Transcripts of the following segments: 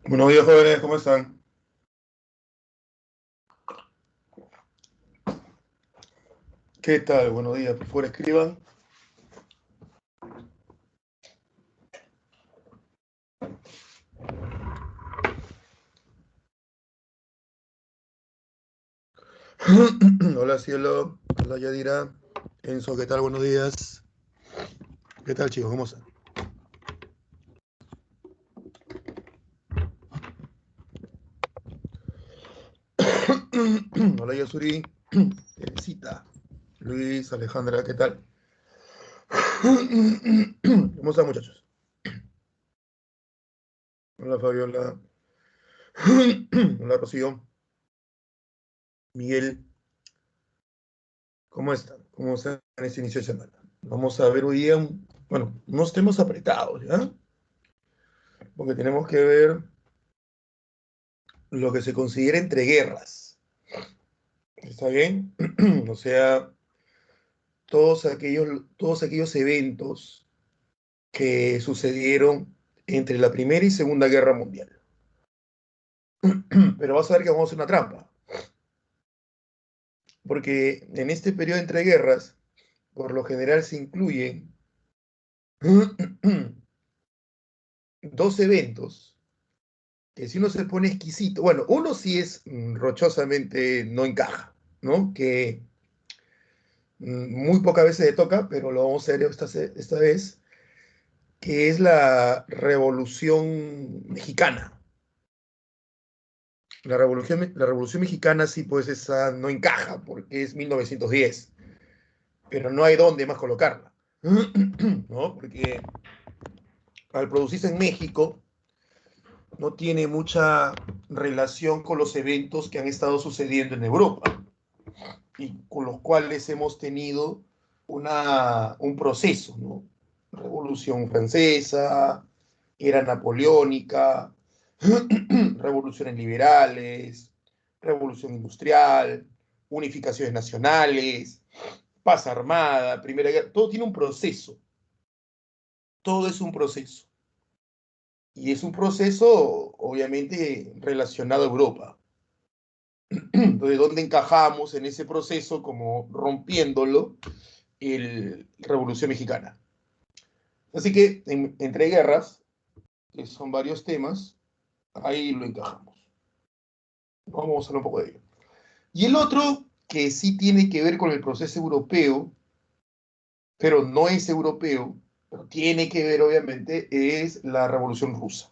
Buenos días, jóvenes, ¿cómo están? ¿Qué tal? Buenos días, por favor, escriban. Hola, Cielo. Hola, Yadira. Enzo, ¿qué tal? Buenos días. ¿Qué tal, chicos? ¿Cómo están? Hola, Yasuri. Teresita. Luis, Alejandra, ¿qué tal? ¿Cómo están, muchachos? Hola, Fabiola. Hola, Rocío. Miguel, ¿cómo están? ¿Cómo están en este inicio de semana? Vamos a ver hoy día, bueno, unos temas apretados, ¿ya? Porque tenemos que ver lo que se considera entreguerras. ¿Está bien? O sea, todos aquellos eventos que sucedieron entre la Primera y Segunda Guerra Mundial. Pero vas a ver que vamos a hacer una trampa, porque en este periodo entre guerras, por lo general se incluyen dos eventos que si uno se pone exquisito, bueno, uno sí es rochosamente no encaja, ¿no? Que muy pocas veces se toca, pero lo vamos a hacer esta vez, que es la Revolución Mexicana. La Revolución Mexicana sí, pues esa no encaja porque es 1910, pero no hay dónde más colocarla, ¿no? Porque al producirse en México no tiene mucha relación con los eventos que han estado sucediendo en Europa y con los cuales hemos tenido un proceso, ¿no? Revolución Francesa, era napoleónica, revoluciones liberales, revolución industrial, unificaciones nacionales, paz armada, primera guerra, todo tiene un proceso, todo es un proceso. Y es un proceso, obviamente, relacionado a Europa. Entonces, ¿dónde encajamos en ese proceso como rompiéndolo? El Revolución Mexicana. Así que entre guerras, que son varios temas, ahí lo encajamos. Vamos a hablar un poco de ello. Y el otro, que sí tiene que ver con el proceso europeo, pero no es europeo, pero tiene que ver obviamente, es la Revolución Rusa.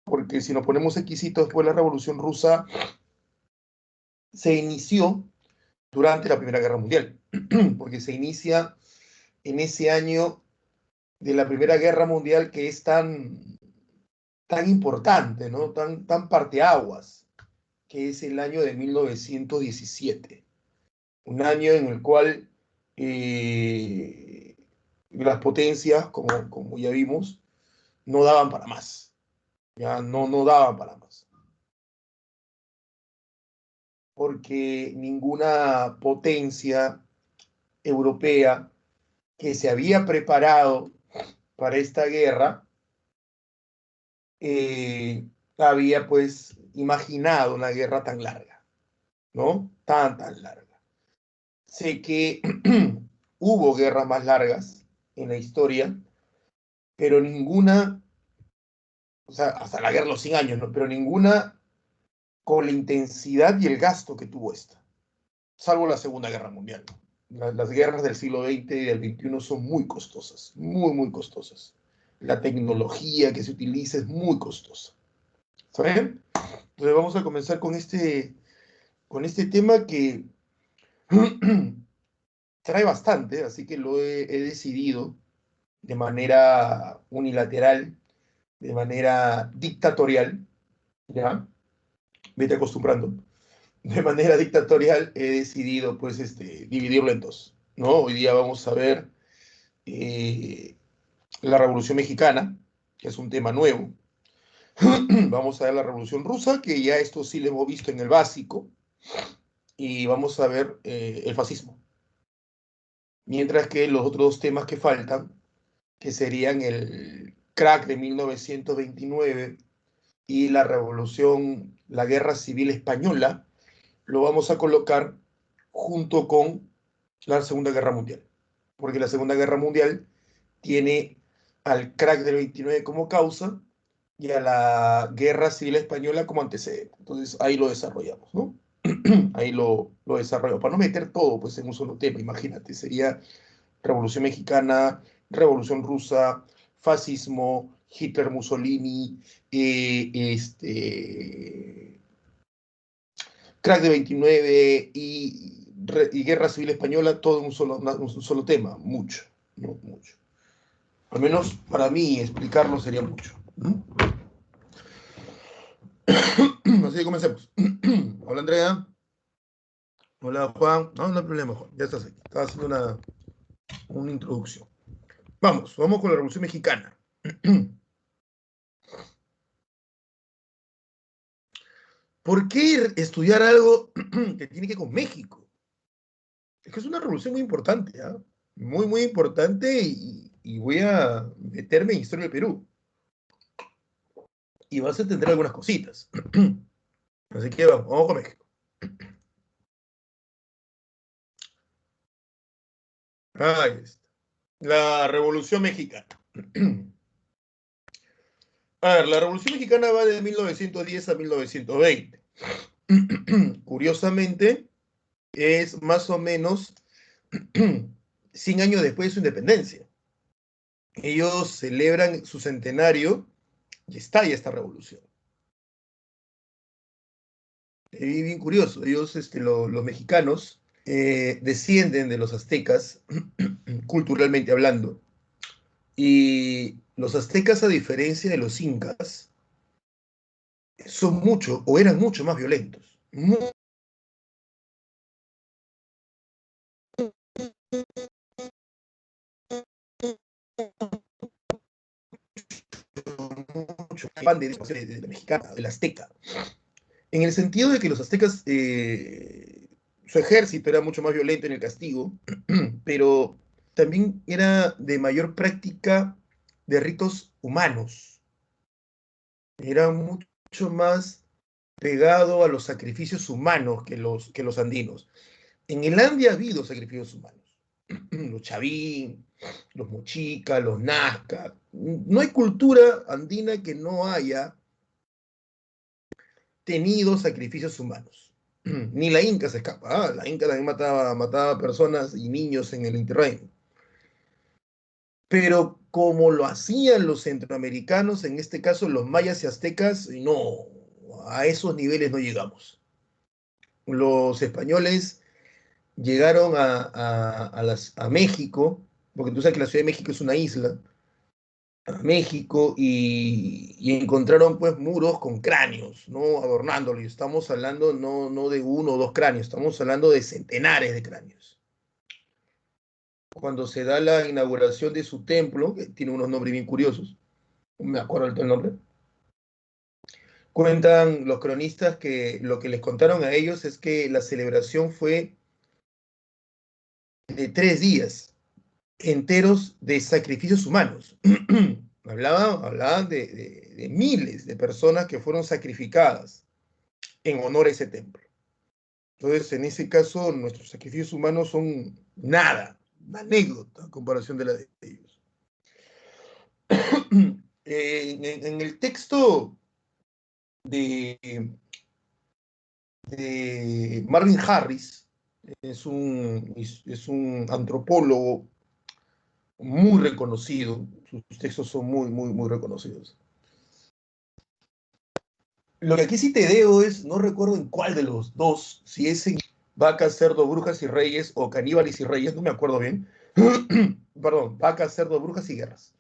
Porque si nos ponemos exquisitos, después la Revolución Rusa se inició durante la Primera Guerra Mundial, porque se inicia en ese año de la Primera Guerra Mundial que es tan importante, ¿no? Tan parteaguas, que es el año de 1917, un año en el cual eh, las potencias, como ya vimos, no daban para más, ya no daban para más, porque ninguna potencia europea que se había preparado para esta guerra había pues imaginado una guerra tan larga, ¿no? Tan larga. Sé que hubo guerras más largas en la historia, pero ninguna, o sea, hasta la guerra de los 100 años, ¿no? Pero ninguna con la intensidad y el gasto que tuvo esta, salvo la Segunda Guerra Mundial. Las guerras del siglo XX y del XXI son muy costosas, muy costosas. La tecnología que se utiliza es muy costosa. ¿Saben? Entonces vamos a comenzar con este tema que trae bastante, así que he decidido de manera unilateral, de manera dictatorial, ¿ya? Vete acostumbrando. De manera dictatorial he decidido, pues, dividirlo en dos, ¿no? Hoy día vamos a ver eh, la Revolución Mexicana, que es un tema nuevo. Vamos a ver la Revolución Rusa, que ya esto sí lo hemos visto en el básico, y vamos a ver el fascismo. Mientras que los otros dos temas que faltan, que serían crack de 1929 y la revolución, la guerra civil española, lo vamos a colocar junto con la Segunda Guerra Mundial. Porque la Segunda Guerra Mundial tiene al crack del 29 como causa y a la Guerra Civil Española como antecedente. Entonces ahí lo desarrollamos, ¿no? Ahí lo desarrollamos. Para no meter todo pues, en un solo tema, imagínate, sería Revolución Mexicana, Revolución Rusa, fascismo, Hitler, Mussolini, crack de 29 y Guerra Civil Española, todo en un solo tema, mucho, ¿no? Mucho. Al menos para mí explicarlo sería mucho. ¿No? Así que comencemos. Hola Andrea. Hola Juan. No, no hay problema, Juan. Ya estás aquí. Estaba haciendo una introducción. Vamos con la Revolución Mexicana. ¿Por qué estudiar algo que tiene que ver con México? Es que es una revolución muy importante, ¿eh? Muy, muy importante y voy a meterme en historia del Perú. Y vas a entender algunas cositas. Así que vamos con México. Ahí está. La Revolución Mexicana. A ver, la Revolución Mexicana va de 1910 a 1920. Curiosamente, es más o menos 100 años después de su independencia. Ellos celebran su centenario y estalla esta revolución. Es bien curioso, ellos, los mexicanos, descienden de los aztecas, culturalmente hablando, y los aztecas, a diferencia de los incas, son mucho o eran mucho más violentos. Mucho fan de la mexicana, del azteca. En el sentido de que los aztecas, su ejército era mucho más violento en el castigo, pero también era de mayor práctica de ritos humanos. Era mucho más pegado a los sacrificios humanos que los andinos. En el Ande ha habido sacrificios humanos. Los chavín, los mochica, los nazca. No hay cultura andina que no haya tenido sacrificios humanos. Ni la Inca se escapa. La Inca también mataba personas y niños en el interreino. Pero como lo hacían los centroamericanos, en este caso los mayas y aztecas, no, a esos niveles no llegamos. Los españoles llegaron a México, porque tú sabes que la Ciudad de México es una isla, a México y encontraron pues muros con cráneos, ¿no? Adornándolo. Y estamos hablando no de uno o dos cráneos, estamos hablando de centenares de cráneos. Cuando se da la inauguración de su templo, que tiene unos nombres bien curiosos, no me acuerdo el nombre, cuentan los cronistas que lo que les contaron a ellos es que la celebración fue de 3 días enteros de sacrificios humanos. Hablaban de miles de personas que fueron sacrificadas en honor a ese templo. Entonces, en ese caso, nuestros sacrificios humanos son nada, una anécdota en comparación de la de ellos. En el texto de Marvin Harris, es un antropólogo muy reconocido, sus textos son muy, muy, muy reconocidos. Lo que aquí sí te debo es, no recuerdo en cuál de los dos, si es en Vacas, Cerdo, Brujas y Reyes o Caníbales y Reyes, no me acuerdo bien. Perdón, Vacas, Cerdo, Brujas y Guerras.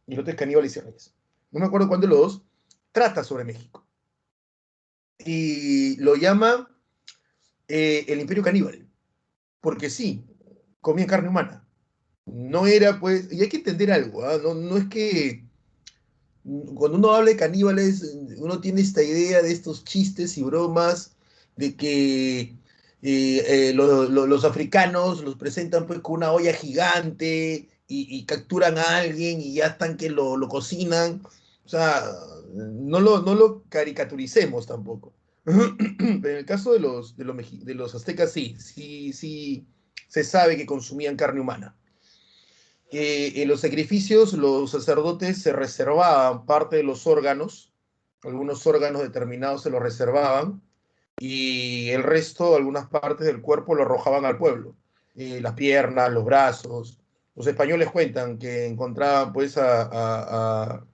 Y el otro es Caníbales y Reyes. No me acuerdo cuál de los dos trata sobre México. Y lo llama el Imperio Caníbal. Porque sí, comían carne humana. No era pues, y hay que entender algo, ¿eh? No es que cuando uno habla de caníbales, uno tiene esta idea de estos chistes y bromas de que los africanos los presentan pues con una olla gigante y capturan a alguien y ya están que lo cocinan. O sea, no lo caricaturicemos tampoco. Pero en el caso de los aztecas, sí, se sabe que consumían carne humana. En los sacrificios, los sacerdotes se reservaban parte de los órganos, algunos órganos determinados se los reservaban, y el resto, algunas partes del cuerpo, lo arrojaban al pueblo. Las piernas, los brazos. Los españoles cuentan que encontraban pues a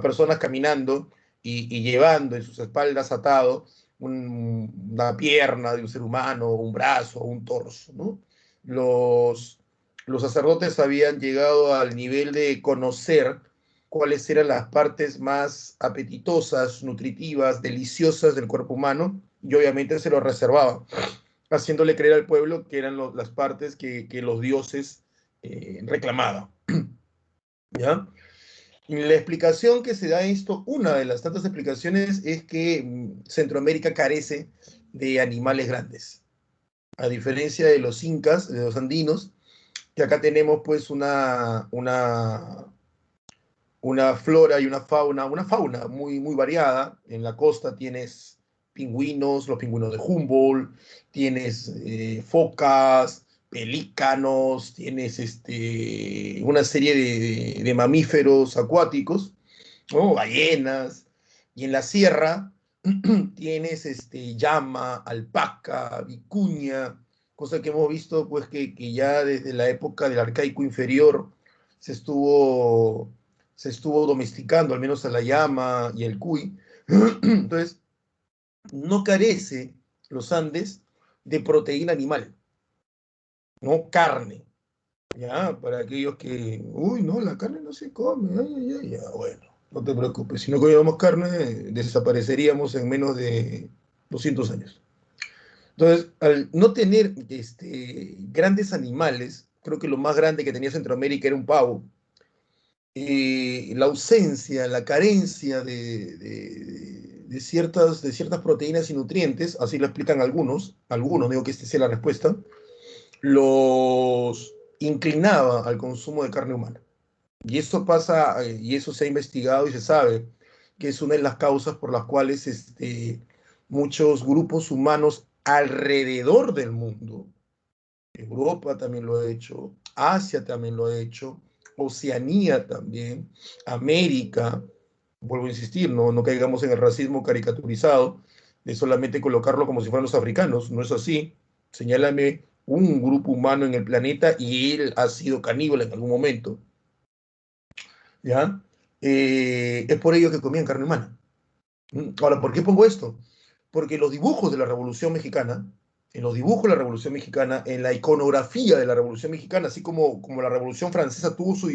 personas caminando y llevando en sus espaldas atado una pierna de un ser humano, un brazo, un torso, ¿no? Los, los sacerdotes habían llegado al nivel de conocer cuáles eran las partes más apetitosas, nutritivas, deliciosas del cuerpo humano, y obviamente se lo reservaban, haciéndole creer al pueblo que eran las partes que los dioses reclamaban. ¿Ya? Y la explicación que se da a esto, una de las tantas explicaciones, es que Centroamérica carece de animales grandes. A diferencia de los incas, de los andinos, que acá tenemos pues una flora y una fauna muy, muy variada. En la costa tienes pingüinos, los pingüinos de Humboldt, tienes focas, pelícanos, tienes una serie de mamíferos acuáticos, ¿no? Ballenas, y en la sierra tienes llama, alpaca, vicuña, cosa que hemos visto pues que ya desde la época del Arcaico Inferior se estuvo, se estuvo domesticando, al menos a la llama y el cuy. Entonces, no carece los Andes de proteína animal, no carne, ¿ya? Para aquellos que, uy, no, la carne no se come, ay, ay, ay, ya, bueno, no te preocupes, si no comiéramos carne, desapareceríamos en menos de 200 años. Entonces, al no tener grandes animales, creo que lo más grande que tenía Centroamérica era un pavo. La ausencia, la carencia de ciertas proteínas y nutrientes, así lo explican algunos, digo que esta sea la respuesta, los inclinaba al consumo de carne humana. Y eso pasa, y eso se ha investigado y se sabe que es una de las causas por las cuales muchos grupos humanos alrededor del mundo, Europa también lo ha hecho, Asia también lo ha hecho, Oceanía también, América, vuelvo a insistir, no caigamos en el racismo caricaturizado de solamente colocarlo como si fueran los africanos, no es así. Señálame un grupo humano en el planeta y él ha sido caníbal en algún momento, ¿ya? Es por ello que comían carne humana. Ahora, ¿por qué pongo esto? Porque los dibujos de la Revolución Mexicana, en los dibujos de la Revolución Mexicana, en la iconografía de la Revolución Mexicana, así como la Revolución Francesa tuvo su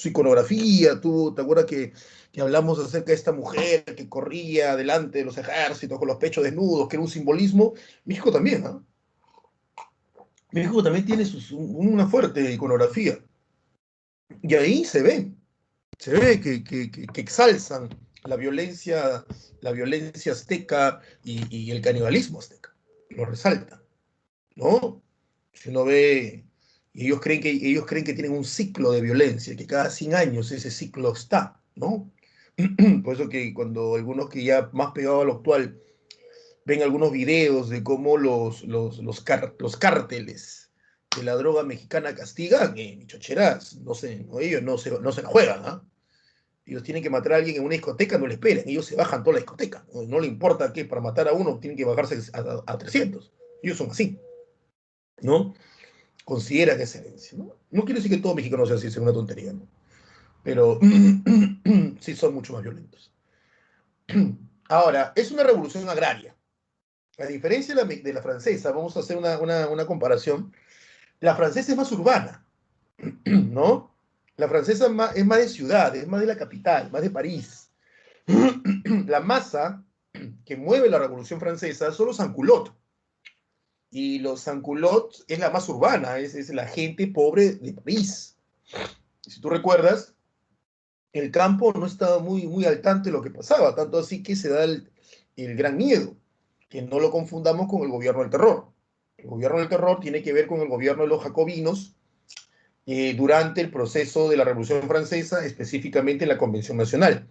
iconografía, ¿te acuerdas que hablamos acerca de esta mujer que corría delante de los ejércitos con los pechos desnudos, que era un simbolismo? México también, ¿no? México también tiene una fuerte iconografía. Y ahí se ve que exalzan la violencia azteca y el canibalismo azteca. Lo resaltan, ¿no? Si uno ve, y ellos creen que tienen un ciclo de violencia, que cada 100 años ese ciclo está, ¿no? Por eso que cuando algunos que ya más pegados a lo actual ven algunos videos de cómo los cárteles de la droga mexicana castigan, ni chocheras, no sé, no, ellos no se la juegan, ¿ah? Ellos tienen que matar a alguien en una discoteca, no le esperan, ellos se bajan toda la discoteca. No le importa que para matar a uno tienen que bajarse a 300. Ellos son así, ¿no? Consideran esa herencia, ¿no? No quiere decir que todo mexicano sea así, es una tontería, ¿no? Pero sí son mucho más violentos. Ahora, es una revolución agraria. A diferencia de la francesa, vamos a hacer una comparación. La francesa es más urbana, ¿no? La francesa es más de ciudad, es más de la capital, más de París. La masa que mueve la Revolución Francesa son los sans-culottes. Y los sans-culottes es la más urbana, es la gente pobre de París. Si tú recuerdas, el campo no estaba muy, muy al tanto de lo que pasaba, tanto así que se da el gran miedo, que no lo confundamos con el gobierno del terror. El gobierno del terror tiene que ver con el gobierno de los jacobinos, durante el proceso de la Revolución Francesa, específicamente en la Convención Nacional.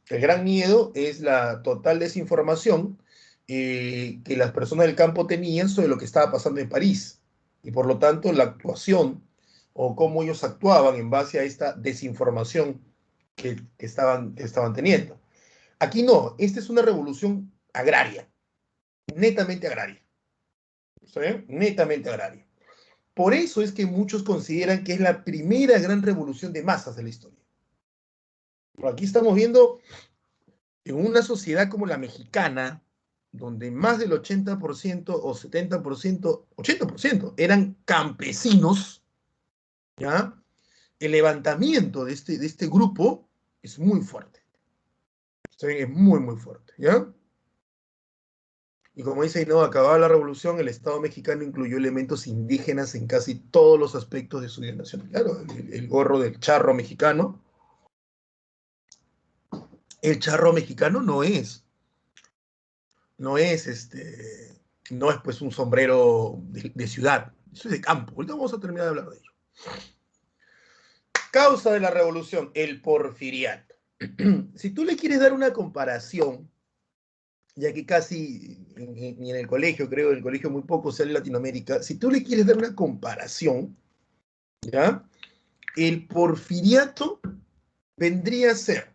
El gran miedo es la total desinformación que las personas del campo tenían sobre lo que estaba pasando en París. Y por lo tanto, la actuación o cómo ellos actuaban en base a esta desinformación que estaban teniendo. Aquí no, esta es una revolución agraria, netamente agraria. ¿Sí? Netamente agraria. Por eso es que muchos consideran que es la primera gran revolución de masas de la historia. Pero aquí estamos viendo en una sociedad como la mexicana, donde más del 80% o 70%, 80% eran campesinos, ¿ya? El levantamiento de este grupo es muy fuerte. Es muy, muy fuerte, ¿ya? Y como dice, no, acabada la revolución, el Estado mexicano incluyó elementos indígenas en casi todos los aspectos de su vida nacional. Claro, el gorro del charro mexicano. El charro mexicano no es pues un sombrero de ciudad, eso es de campo. Ahorita vamos a terminar de hablar de ello. Causa de la revolución, el porfiriato. Si tú le quieres dar una comparación, ya que casi ni en el colegio, creo, en el colegio muy poco sale en Latinoamérica, si tú le quieres dar una comparación, ¿ya? El porfiriato vendría a ser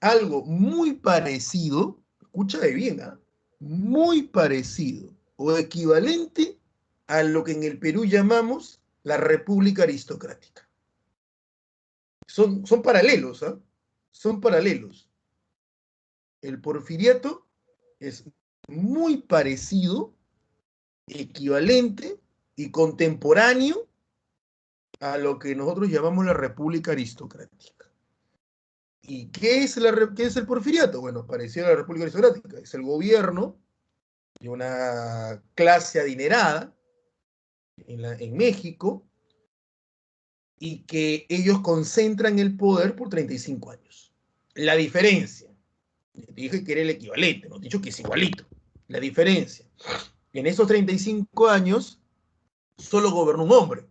algo muy parecido, escucha bien, ¿eh? Muy parecido o equivalente a lo que en el Perú llamamos la República Aristocrática. Son paralelos, ¿eh? Son paralelos. El porfiriato es muy parecido, equivalente y contemporáneo a lo que nosotros llamamos la República Aristocrática. ¿Y qué es el porfiriato? Bueno, parecido a la República Aristocrática. Es el gobierno de una clase adinerada en México y que ellos concentran el poder por 35 años. La diferencia, te dije que era el equivalente, no te he dicho que es igualito. La diferencia, en esos 35 años solo gobernó un hombre.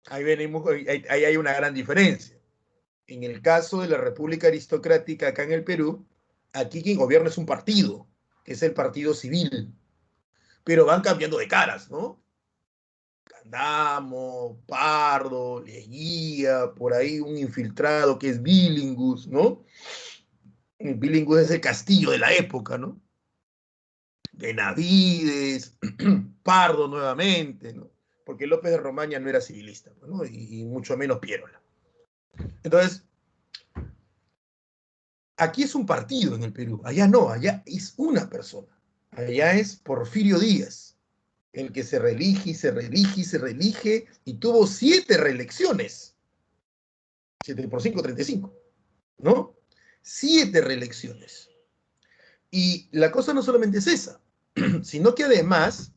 Ahí hay una gran diferencia. En el caso de la República Aristocrática acá en el Perú, aquí quien gobierna es un partido, que es el Partido Civil, pero van cambiando de caras, ¿no? Candamo, Pardo, Leguía, por ahí un infiltrado que es Billingus, ¿no? Billingus es el castillo de la época, ¿no? Benavides, Pardo nuevamente, ¿no? Porque López de Romaña no era civilista, ¿no? Y mucho menos Pierola. Entonces, aquí es un partido en el Perú, allá no, allá es una persona. Allá es Porfirio Díaz, el que se reelige y se reelige y se reelige y tuvo 7 reelecciones. 7 por 5, 35, ¿no? 7 reelecciones. Y la cosa no solamente es esa, sino que además,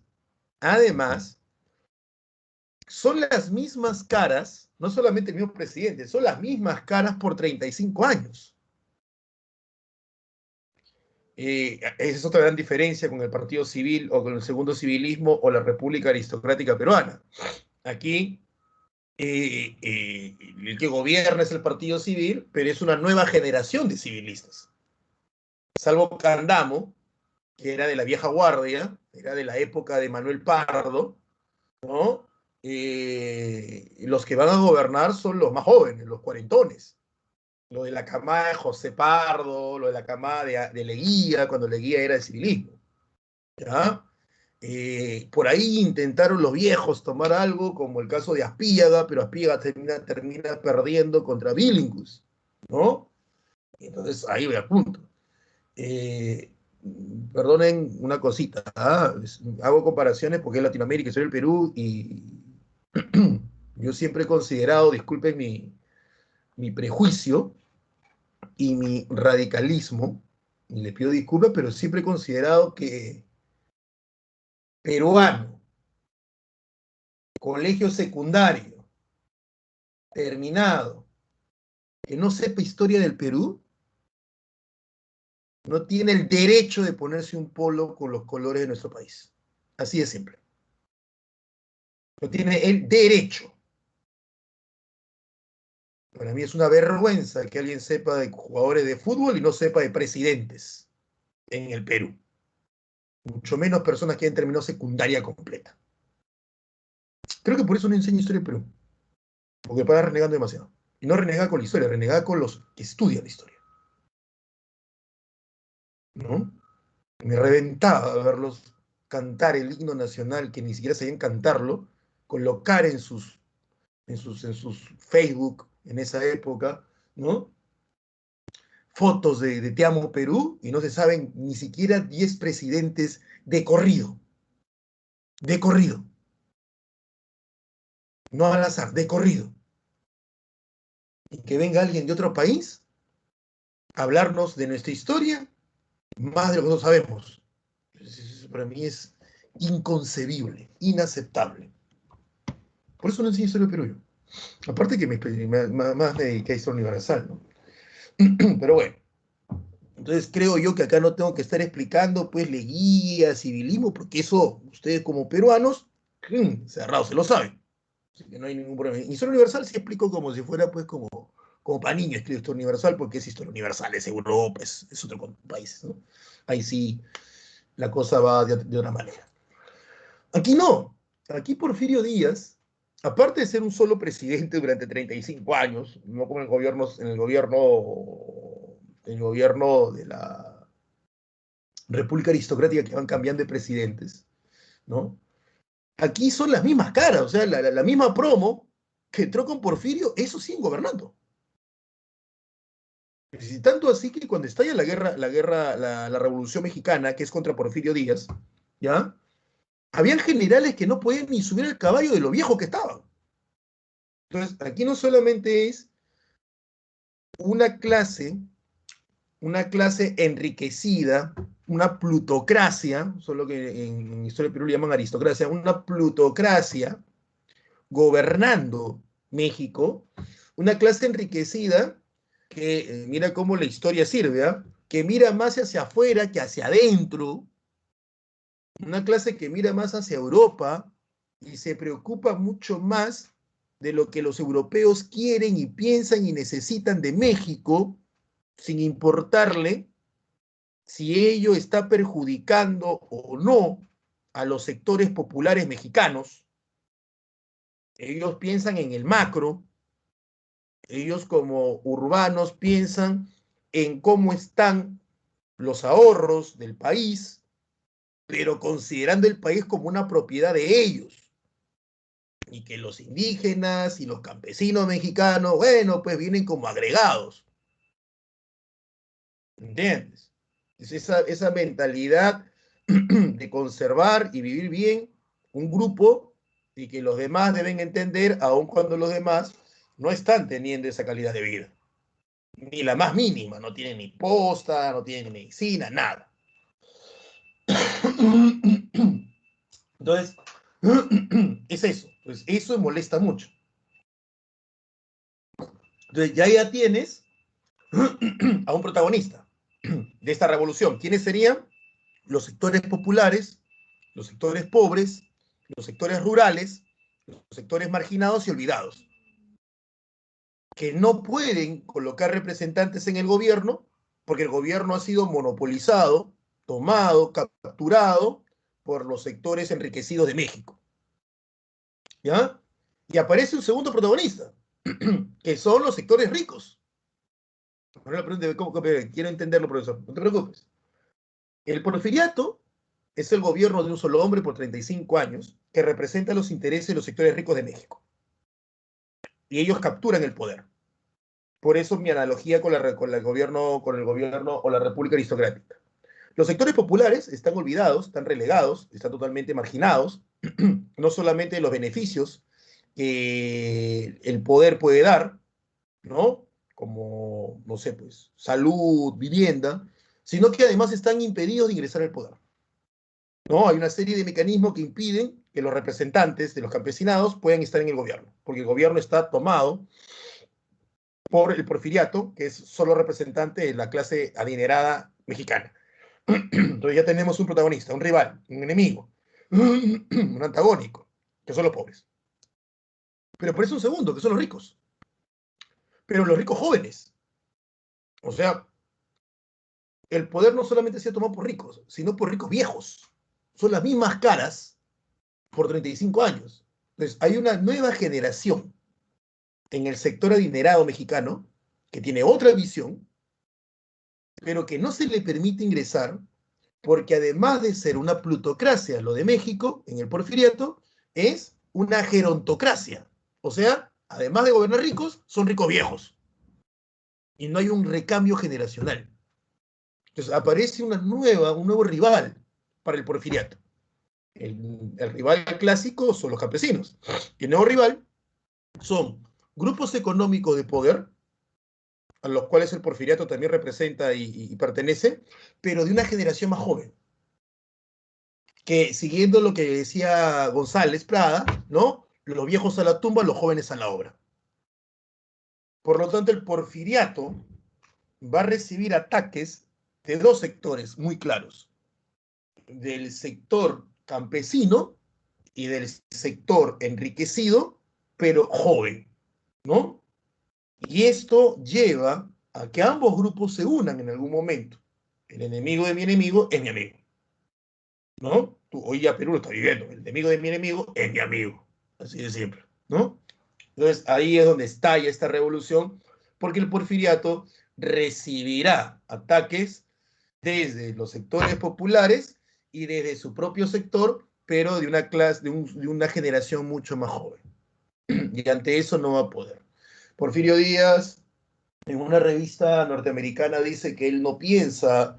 son las mismas caras, no solamente el mismo presidente, son las mismas caras por 35 años. Esa es otra gran diferencia con el Partido Civil o con el Segundo Civilismo o la República Aristocrática Peruana. Aquí el que gobierna es el Partido Civil, pero es una nueva generación de civilistas. Salvo Candamo, que era de la vieja guardia, era de la época de Manuel Pardo, ¿no? Los que van a gobernar son los más jóvenes, los cuarentones. Lo de la camada de José Pardo, lo de la camada de Leguía, cuando Leguía era el civilismo. ¿Ya? Por ahí intentaron los viejos tomar algo, como el caso de Aspíaga, pero Aspíaga termina perdiendo contra Billingus, ¿no? Entonces ahí voy al punto. Eh, Perdonen una cosita, hago comparaciones porque es Latinoamérica, soy el Perú y yo siempre he considerado, disculpen mi prejuicio y mi radicalismo, y le pido disculpas, pero siempre he considerado que peruano, colegio secundario, terminado, que no sepa historia del Perú, no tiene el derecho de ponerse un polo con los colores de nuestro país. Así de simple. No tiene el derecho. Para mí es una vergüenza que alguien sepa de jugadores de fútbol y no sepa de presidentes en el Perú. Mucho menos personas que han terminado secundaria completa. Creo que por eso no enseño historia del Perú. Porque para renegando demasiado. Y no renegar con la historia, renegar con los que estudian la historia. ¿No? Me reventaba verlos cantar el himno nacional, que ni siquiera sabían cantarlo, colocar en sus Facebook en esa época, ¿no? Fotos de Te Amo Perú, y no se saben ni siquiera 10 presidentes de corrido. De corrido. No al azar, de corrido. Y que venga alguien de otro país a hablarnos de nuestra historia, más de lo que nosotros sabemos. Eso para mí es inconcebible, inaceptable. Por eso no enseño historia de Perú yo. Aparte que más me dediqué a historia universal, ¿no? Pero bueno, entonces creo yo que acá no tengo que estar explicando, pues, leguía, civilismo, porque eso ustedes como peruanos, cerrados, se lo saben. Así que no hay ningún problema. Historia universal sí explico como si fuera, pues, como para niños, escribo historia universal, porque es historia universal, es Europa, es otro país, ¿no? Ahí sí la cosa va de otra manera. Aquí no. Aquí Porfirio Díaz, aparte de ser un solo presidente durante 35 años, no como en el gobierno de la República Aristocrática que van cambiando de presidentes, ¿no? Aquí son las mismas caras, o sea, la misma promo que entró con Porfirio, eso siguen gobernando. Y tanto así que cuando estalla la Revolución Mexicana, que es contra Porfirio Díaz, ¿ya? Habían generales que no podían ni subir al caballo de lo viejo que estaban. Entonces, aquí no solamente es una clase, una clase enriquecida, una plutocracia, solo que en Historia del Perú le llaman aristocracia, una plutocracia gobernando México, una clase enriquecida que mira cómo la historia sirve, ¿eh? Que mira más hacia afuera que hacia adentro, una clase que mira más hacia Europa y se preocupa mucho más de lo que los europeos quieren y piensan y necesitan de México, sin importarle si ello está perjudicando o no a los sectores populares mexicanos. Ellos piensan en el macro, ellos como urbanos piensan en cómo están los ahorros del país, pero considerando el país como una propiedad de ellos. Y que los indígenas y los campesinos mexicanos, bueno, pues vienen como agregados. ¿Entiendes? Es esa mentalidad de conservar y vivir bien un grupo y que los demás deben entender, aun cuando los demás no están teniendo esa calidad de vida. Ni la más mínima, no tienen ni posta, no tienen ni medicina, nada. Entonces, es eso. Pues eso molesta mucho. Entonces, ya tienes a un protagonista de esta revolución. ¿Quiénes serían? Los sectores populares, los sectores pobres, los sectores rurales, los sectores marginados y olvidados, que no pueden colocar representantes en el gobierno porque el gobierno ha sido monopolizado, tomado, capturado por los sectores enriquecidos de México. ¿Ya? Y aparece un segundo protagonista, que son los sectores ricos. Ahora la pregunta es, ¿cómo? Quiero entenderlo, profesor. No te preocupes. El porfiriato es el gobierno de un solo hombre por 35 años que representa los intereses de los sectores ricos de México. Y ellos capturan el poder. Por eso mi analogía con el gobierno o la república aristocrática. Los sectores populares están olvidados, están relegados, están totalmente marginados, no solamente de los beneficios que el poder puede dar, ¿no? Como, no sé, pues, salud, vivienda, sino que además están impedidos de ingresar al poder. ¿No? Hay una serie de mecanismos que impiden que los representantes de los campesinados puedan estar en el gobierno, porque el gobierno está tomado por el porfiriato, que es solo representante de la clase adinerada mexicana. Entonces ya tenemos un protagonista, un rival, un enemigo, un antagónico, que son los pobres. Pero por eso un segundo, que son los ricos. pero los ricos jóvenes. O sea, el poder no solamente se ha tomado por ricos, sino por ricos viejos. Son las mismas caras por 35 años. Entonces, hay una nueva generación en el sector adinerado mexicano que tiene otra visión, pero que no se le permite ingresar porque además de ser una plutocracia, lo de México, en el porfiriato, es una gerontocracia. O sea, además de gobernar ricos, son ricos viejos. Y no hay un recambio generacional. Entonces aparece un nuevo rival para el porfiriato. El rival clásico son los campesinos. Y el nuevo rival son grupos económicos de poder, a los cuales el porfiriato también representa y pertenece, pero de una generación más joven. Que siguiendo lo que decía González Prada, ¿no? Los viejos a la tumba, los jóvenes a la obra. Por lo tanto, el porfiriato va a recibir ataques de dos sectores muy claros. Del sector campesino y del sector enriquecido, pero joven, ¿no? Y esto lleva a que ambos grupos se unan en algún momento. El enemigo de mi enemigo es mi amigo, ¿no? Hoy ya Perú lo está viviendo. El enemigo de mi enemigo es mi amigo. Así de siempre, ¿no? Entonces ahí es donde estalla esta revolución, porque el porfiriato recibirá ataques desde los sectores populares y desde su propio sector, pero de una clase, de una generación mucho más joven. Y ante eso no va a poder. Porfirio Díaz, en una revista norteamericana, dice que él no piensa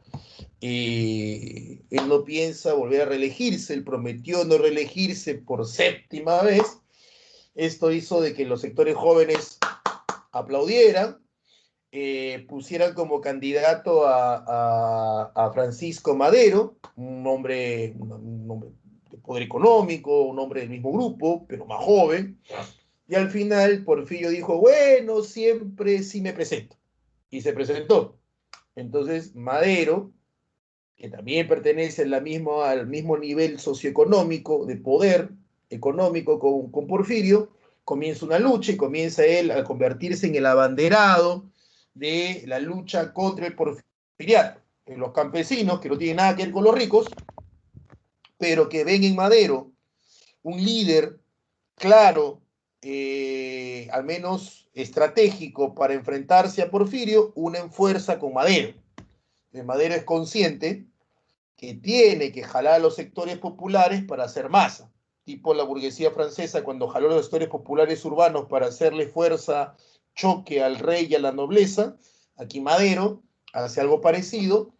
volver a reelegirse, él prometió no reelegirse por séptima vez. Esto hizo de que los sectores jóvenes aplaudieran, pusieran como candidato a Francisco Madero, un hombre de poder económico, un hombre del mismo grupo, pero más joven. Y al final Porfirio dijo, bueno, siempre sí me presento. Y se presentó. Entonces Madero, que también pertenece al mismo nivel socioeconómico, de poder económico con Porfirio, comienza una lucha y comienza él a convertirse en el abanderado de la lucha contra el porfiriato. Los campesinos, que no tienen nada que ver con los ricos, pero que ven en Madero un líder claro, al menos estratégico para enfrentarse a Porfirio, unen fuerza con Madero. Madero es consciente que tiene que jalar a los sectores populares para hacer masa, tipo la burguesía francesa cuando jaló a los sectores populares urbanos para hacerle fuerza, choque al rey y a la nobleza. Aquí Madero hace algo parecido,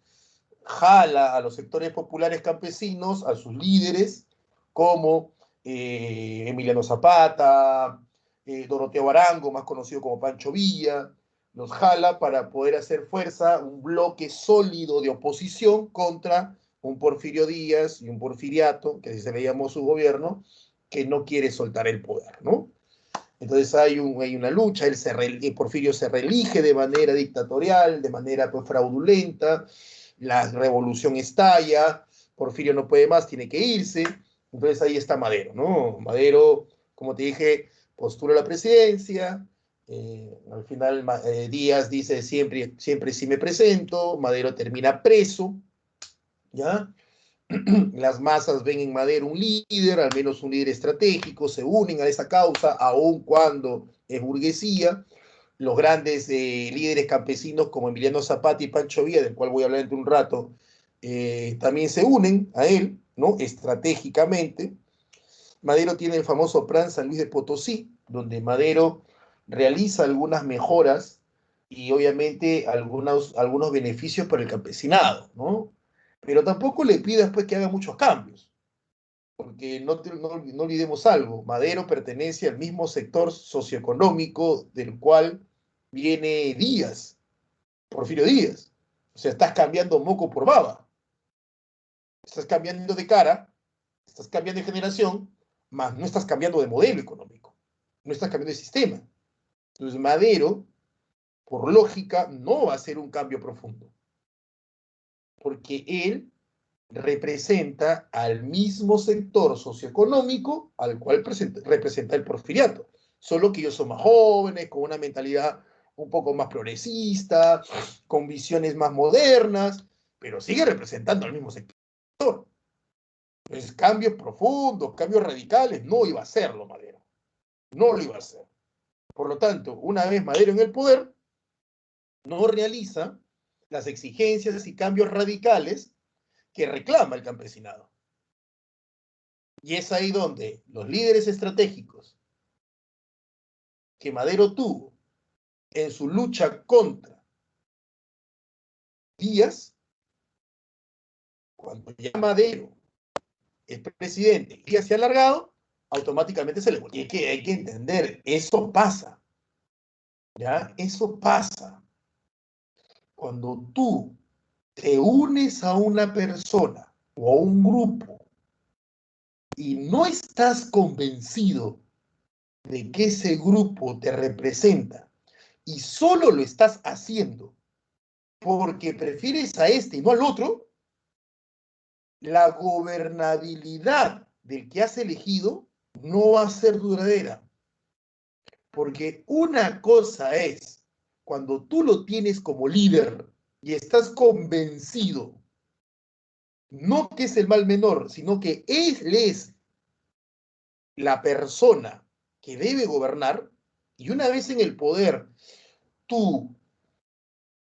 jala a los sectores populares campesinos, a sus líderes, como Emiliano Zapata, Doroteo Arango, más conocido como Pancho Villa, los jala para poder hacer fuerza, un bloque sólido de oposición contra un Porfirio Díaz y un porfiriato, que así se le llamó su gobierno, que no quiere soltar el poder, ¿no? Entonces hay una lucha, Porfirio se reelige de manera dictatorial, de manera pues, fraudulenta, la revolución estalla, Porfirio no puede más, tiene que irse, entonces ahí está Madero, ¿no? Madero, como te dije, postula la presidencia, al final Díaz dice siempre, siempre sí me presento, Madero termina preso, ¿ya? Las masas ven en Madero un líder, al menos un líder estratégico, se unen a esa causa, aun cuando es burguesía. Los grandes líderes campesinos como Emiliano Zapata y Pancho Villa, del cual voy a hablar dentro de un rato, también se unen a él, ¿no? Estratégicamente. Madero tiene el famoso Plan San Luis de Potosí, donde Madero realiza algunas mejoras y obviamente algunos beneficios para el campesinado, ¿no? Pero tampoco le pide después que haga muchos cambios, porque no olvidemos algo, Madero pertenece al mismo sector socioeconómico del cual viene Díaz, Porfirio Díaz. O sea, estás cambiando moco por baba, estás cambiando de cara, estás cambiando de generación, más no estás cambiando de modelo económico, no estás cambiando de sistema. Entonces Madero, por lógica, no va a hacer un cambio profundo, porque él representa al mismo sector socioeconómico al cual representa el porfiriato, solo que ellos son más jóvenes, con una mentalidad un poco más progresista, con visiones más modernas, pero sigue representando al mismo sector. Entonces, cambios profundos, cambios radicales, no iba a hacerlo Madero. No lo iba a hacer. Por lo tanto, una vez Madero en el poder, no realiza las exigencias y cambios radicales que reclama el campesinado. Y es ahí donde los líderes estratégicos que Madero tuvo en su lucha contra Díaz, cuando ya Madero es presidente y se ha alargado, automáticamente se le volvió. Y hay que entender, eso pasa. ¿Ya? Eso pasa. Cuando tú te unes a una persona o a un grupo y no estás convencido de que ese grupo te representa y solo lo estás haciendo porque prefieres a este y no al otro, la gobernabilidad del que has elegido no va a ser duradera. Porque una cosa es cuando tú lo tienes como líder y estás convencido, no que es el mal menor, sino que él es la persona que debe gobernar, y una vez en el poder, tu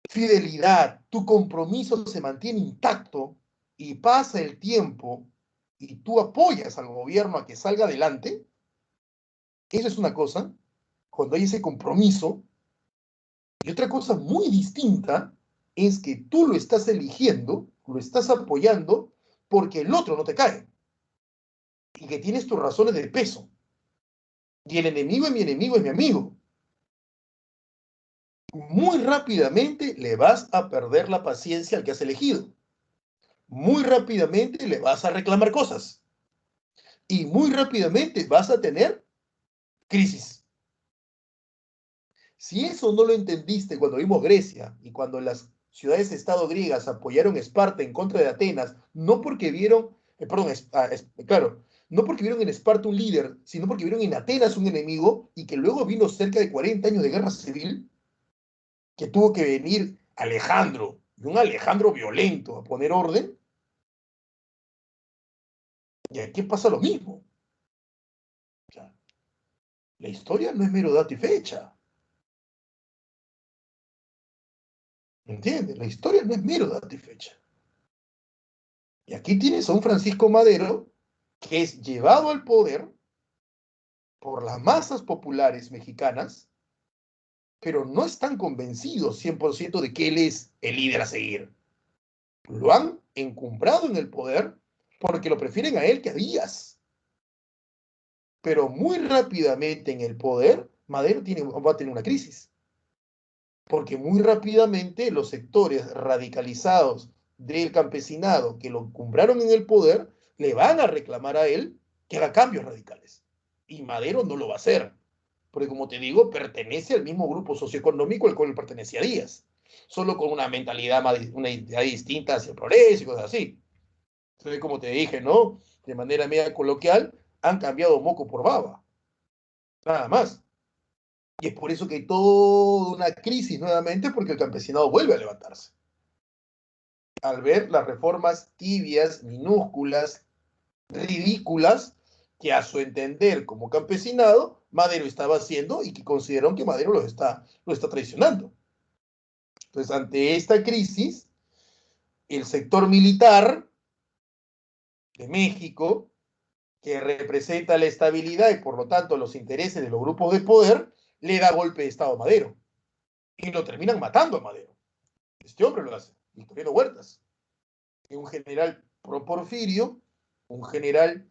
fidelidad, tu compromiso se mantiene intacto y pasa el tiempo y tú apoyas al gobierno a que salga adelante, eso es una cosa, cuando hay ese compromiso, y otra cosa muy distinta es que tú lo estás eligiendo, lo estás apoyando porque el otro no te cae y que tienes tus razones de peso. Y el enemigo es mi enemigo, es mi amigo. Muy rápidamente le vas a perder la paciencia al que has elegido. Muy rápidamente le vas a reclamar cosas. Y muy rápidamente vas a tener crisis. Si eso no lo entendiste cuando vimos Grecia y cuando las ciudades-estado griegas apoyaron a Esparta en contra de Atenas, no porque vieron, claro, no porque vieron en Esparta un líder, sino porque vieron en Atenas un enemigo y que luego vino cerca de 40 años de guerra civil, que tuvo que venir Alejandro, y un Alejandro violento, a poner orden, y aquí pasa lo mismo. O sea, la historia no es mero dato y fecha. ¿Entiendes? La historia no es mero dato y fecha. Y aquí tienes a un Francisco Madero que es llevado al poder por las masas populares mexicanas, pero no están convencidos 100% de que él es el líder a seguir. Lo han encumbrado en el poder porque lo prefieren a él que a Díaz. Pero muy rápidamente en el poder, Madero va a tener una crisis. Porque muy rápidamente los sectores radicalizados del campesinado que lo encumbraron en el poder le van a reclamar a él que haga cambios radicales. Y Madero no lo va a hacer, porque como te digo, pertenece al mismo grupo socioeconómico al cual pertenecía Díaz, solo con una mentalidad, una idea distinta hacia el progreso y cosas así. Entonces, como te dije, ¿no? De manera media coloquial, han cambiado moco por baba, nada más. Y es por eso que hay toda una crisis nuevamente, porque el campesinado vuelve a levantarse. Al ver las reformas tibias, minúsculas, ridículas, que a su entender como campesinado, Madero estaba haciendo y que consideraron que Madero lo está traicionando. Entonces, ante esta crisis, el sector militar de México, que representa la estabilidad y por lo tanto los intereses de los grupos de poder, le da golpe de Estado a Madero. Y lo terminan matando a Madero. Este hombre lo hace, Victoriano Huertas. Un general pro Porfirio, un general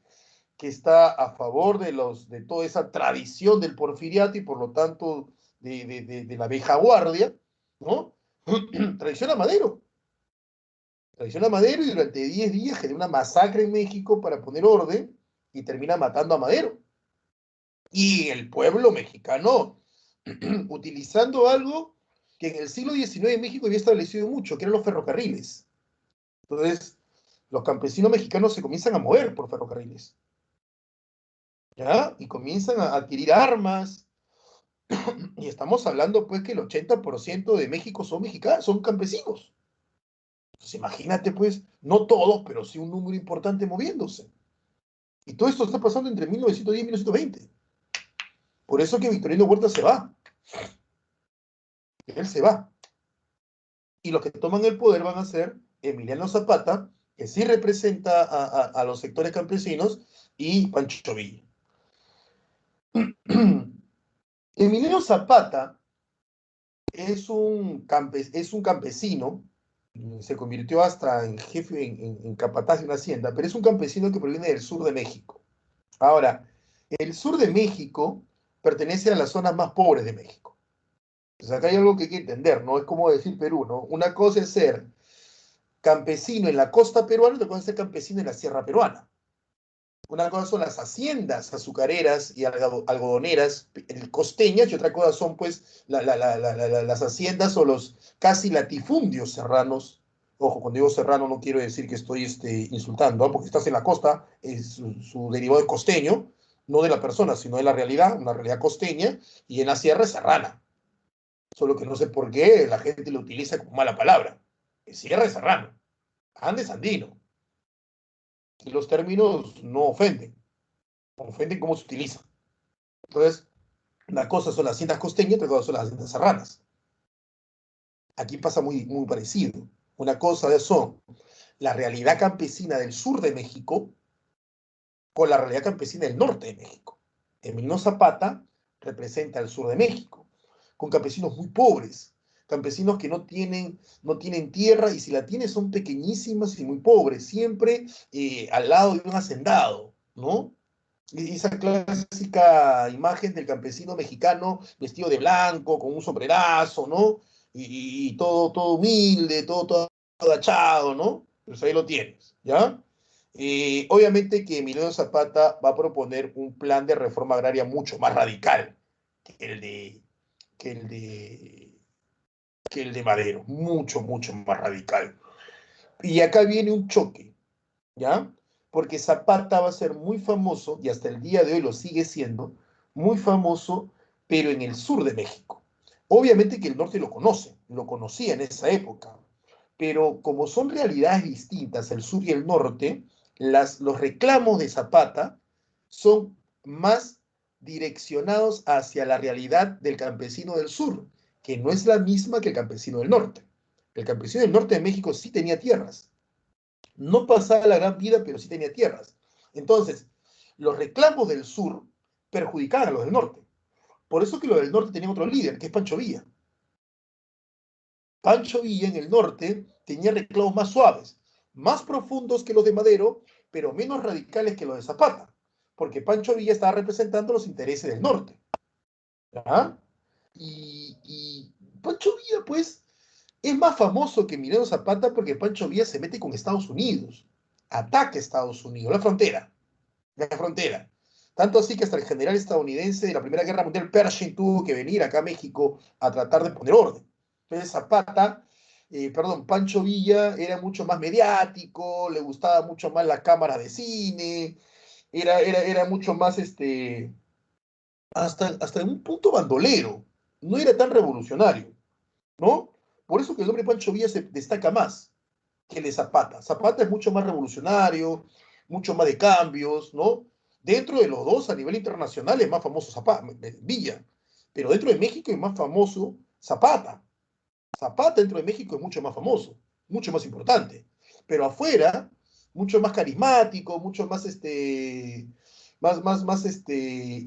que está a favor de toda esa tradición del porfiriato y por lo tanto de la vieja guardia, ¿no? Traiciona a Madero. Traiciona a Madero y durante 10 días genera una masacre en México para poner orden y termina matando a Madero. Y el pueblo mexicano, utilizando algo que en el siglo XIX en México había establecido mucho, que eran los ferrocarriles. Entonces, los campesinos mexicanos se comienzan a mover por ferrocarriles. ¿Ya? Y comienzan a adquirir armas, Y estamos hablando, pues, que el 80% de México son mexicanos, son campesinos. Entonces, imagínate, pues, no todos, pero sí un número importante moviéndose. Y todo esto está pasando entre 1910 y 1920. Por eso que Victorino Huerta se va. Él se va. Y los que toman el poder van a ser Emiliano Zapata, que sí representa a los sectores campesinos, y Pancho Villa. Emiliano Zapata es un campesino, se convirtió hasta en jefe, en capataz de una hacienda, pero es un campesino que proviene del sur de México. Ahora, el sur de México pertenece a las zonas más pobres de México. Entonces acá hay algo que hay que entender, ¿no? Es como decir Perú, ¿no? Una cosa es ser campesino en la costa peruana, otra cosa es ser campesino en la sierra peruana. Una cosa son las haciendas azucareras y algodoneras costeñas, y otra cosa son pues las haciendas o los casi latifundios serranos. Ojo, cuando digo serrano no quiero decir que estoy insultando, ¿no? Porque estás en la costa, su derivado es costeño, no de la persona, sino de la realidad, una realidad costeña, y en la sierra es serrana. Solo que no sé por qué la gente lo utiliza como mala palabra. Sierra es serrano, Andes andino. Y los términos no ofenden cómo se utiliza. Entonces, una cosa son las haciendas costeñas, otra cosa son las haciendas serranas. Aquí pasa muy parecido. Una cosa son la realidad campesina del sur de México con la realidad campesina del norte de México. Emiliano Zapata representa el sur de México, con campesinos muy pobres, campesinos que no tienen tierra, y si la tienen son pequeñísimas y muy pobres, siempre al lado de un hacendado, ¿no? Esa clásica imagen del campesino mexicano vestido de blanco, con un sombrerazo, ¿no? Y todo humilde, todo agachado, ¿no? Pues ahí lo tienes, ¿ya? Obviamente que Emiliano Zapata va a proponer un plan de reforma agraria mucho más radical que el de, que el de, que el de Madero, mucho más radical. Y acá viene un choque, ¿ya? Porque Zapata va a ser muy famoso, y hasta el día de hoy lo sigue siendo, muy famoso, pero en el sur de México. Obviamente que el norte lo conocía en esa época, pero como son realidades distintas, el sur y el norte, los reclamos de Zapata son más direccionados hacia la realidad del campesino del sur, que no es la misma que el campesino del norte. El campesino del norte de México sí tenía tierras, no pasaba la gran vida, pero sí tenía tierras. Entonces, los reclamos del sur perjudicaban a los del norte. Por eso que los del norte tenían otro líder, que es Pancho Villa. Pancho Villa en el norte tenía reclamos más suaves, más profundos que los de Madero, pero menos radicales que los de Zapata, porque Pancho Villa estaba representando los intereses del norte. ¿Ya? Y Pancho Villa, pues, es más famoso que Emiliano Zapata porque Pancho Villa se mete con Estados Unidos, ataca a Estados Unidos, la frontera. Tanto así que hasta el general estadounidense de la Primera Guerra Mundial, Pershing, tuvo que venir acá a México a tratar de poner orden. Entonces Pancho Villa era mucho más mediático, le gustaba mucho más la cámara de cine, era mucho más, hasta en un punto bandolero, no era tan revolucionario, ¿no? Por eso que el nombre Pancho Villa se destaca más que el de Zapata. Zapata es mucho más revolucionario, mucho más de cambios, ¿no? Dentro de los dos, a nivel internacional, es más famoso Zapata, Villa, pero dentro de México es más famoso Zapata. Zapata dentro de México es mucho más famoso, mucho más importante, pero afuera, mucho más carismático, mucho más,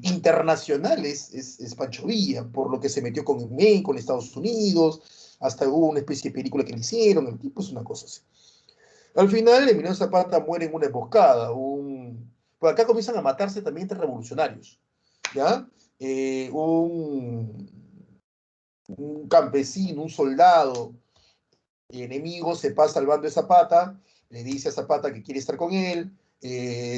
internacional es Pancho Villa, por lo que se metió con México, con Estados Unidos, hasta hubo una especie de película que le hicieron, el tipo es una cosa así. Al final, Emiliano Zapata muere en una emboscada. Por acá comienzan a matarse también entre revolucionarios. ¿Ya? Un campesino, un soldado enemigo se pasa al bando de Zapata, le dice a Zapata que quiere estar con él.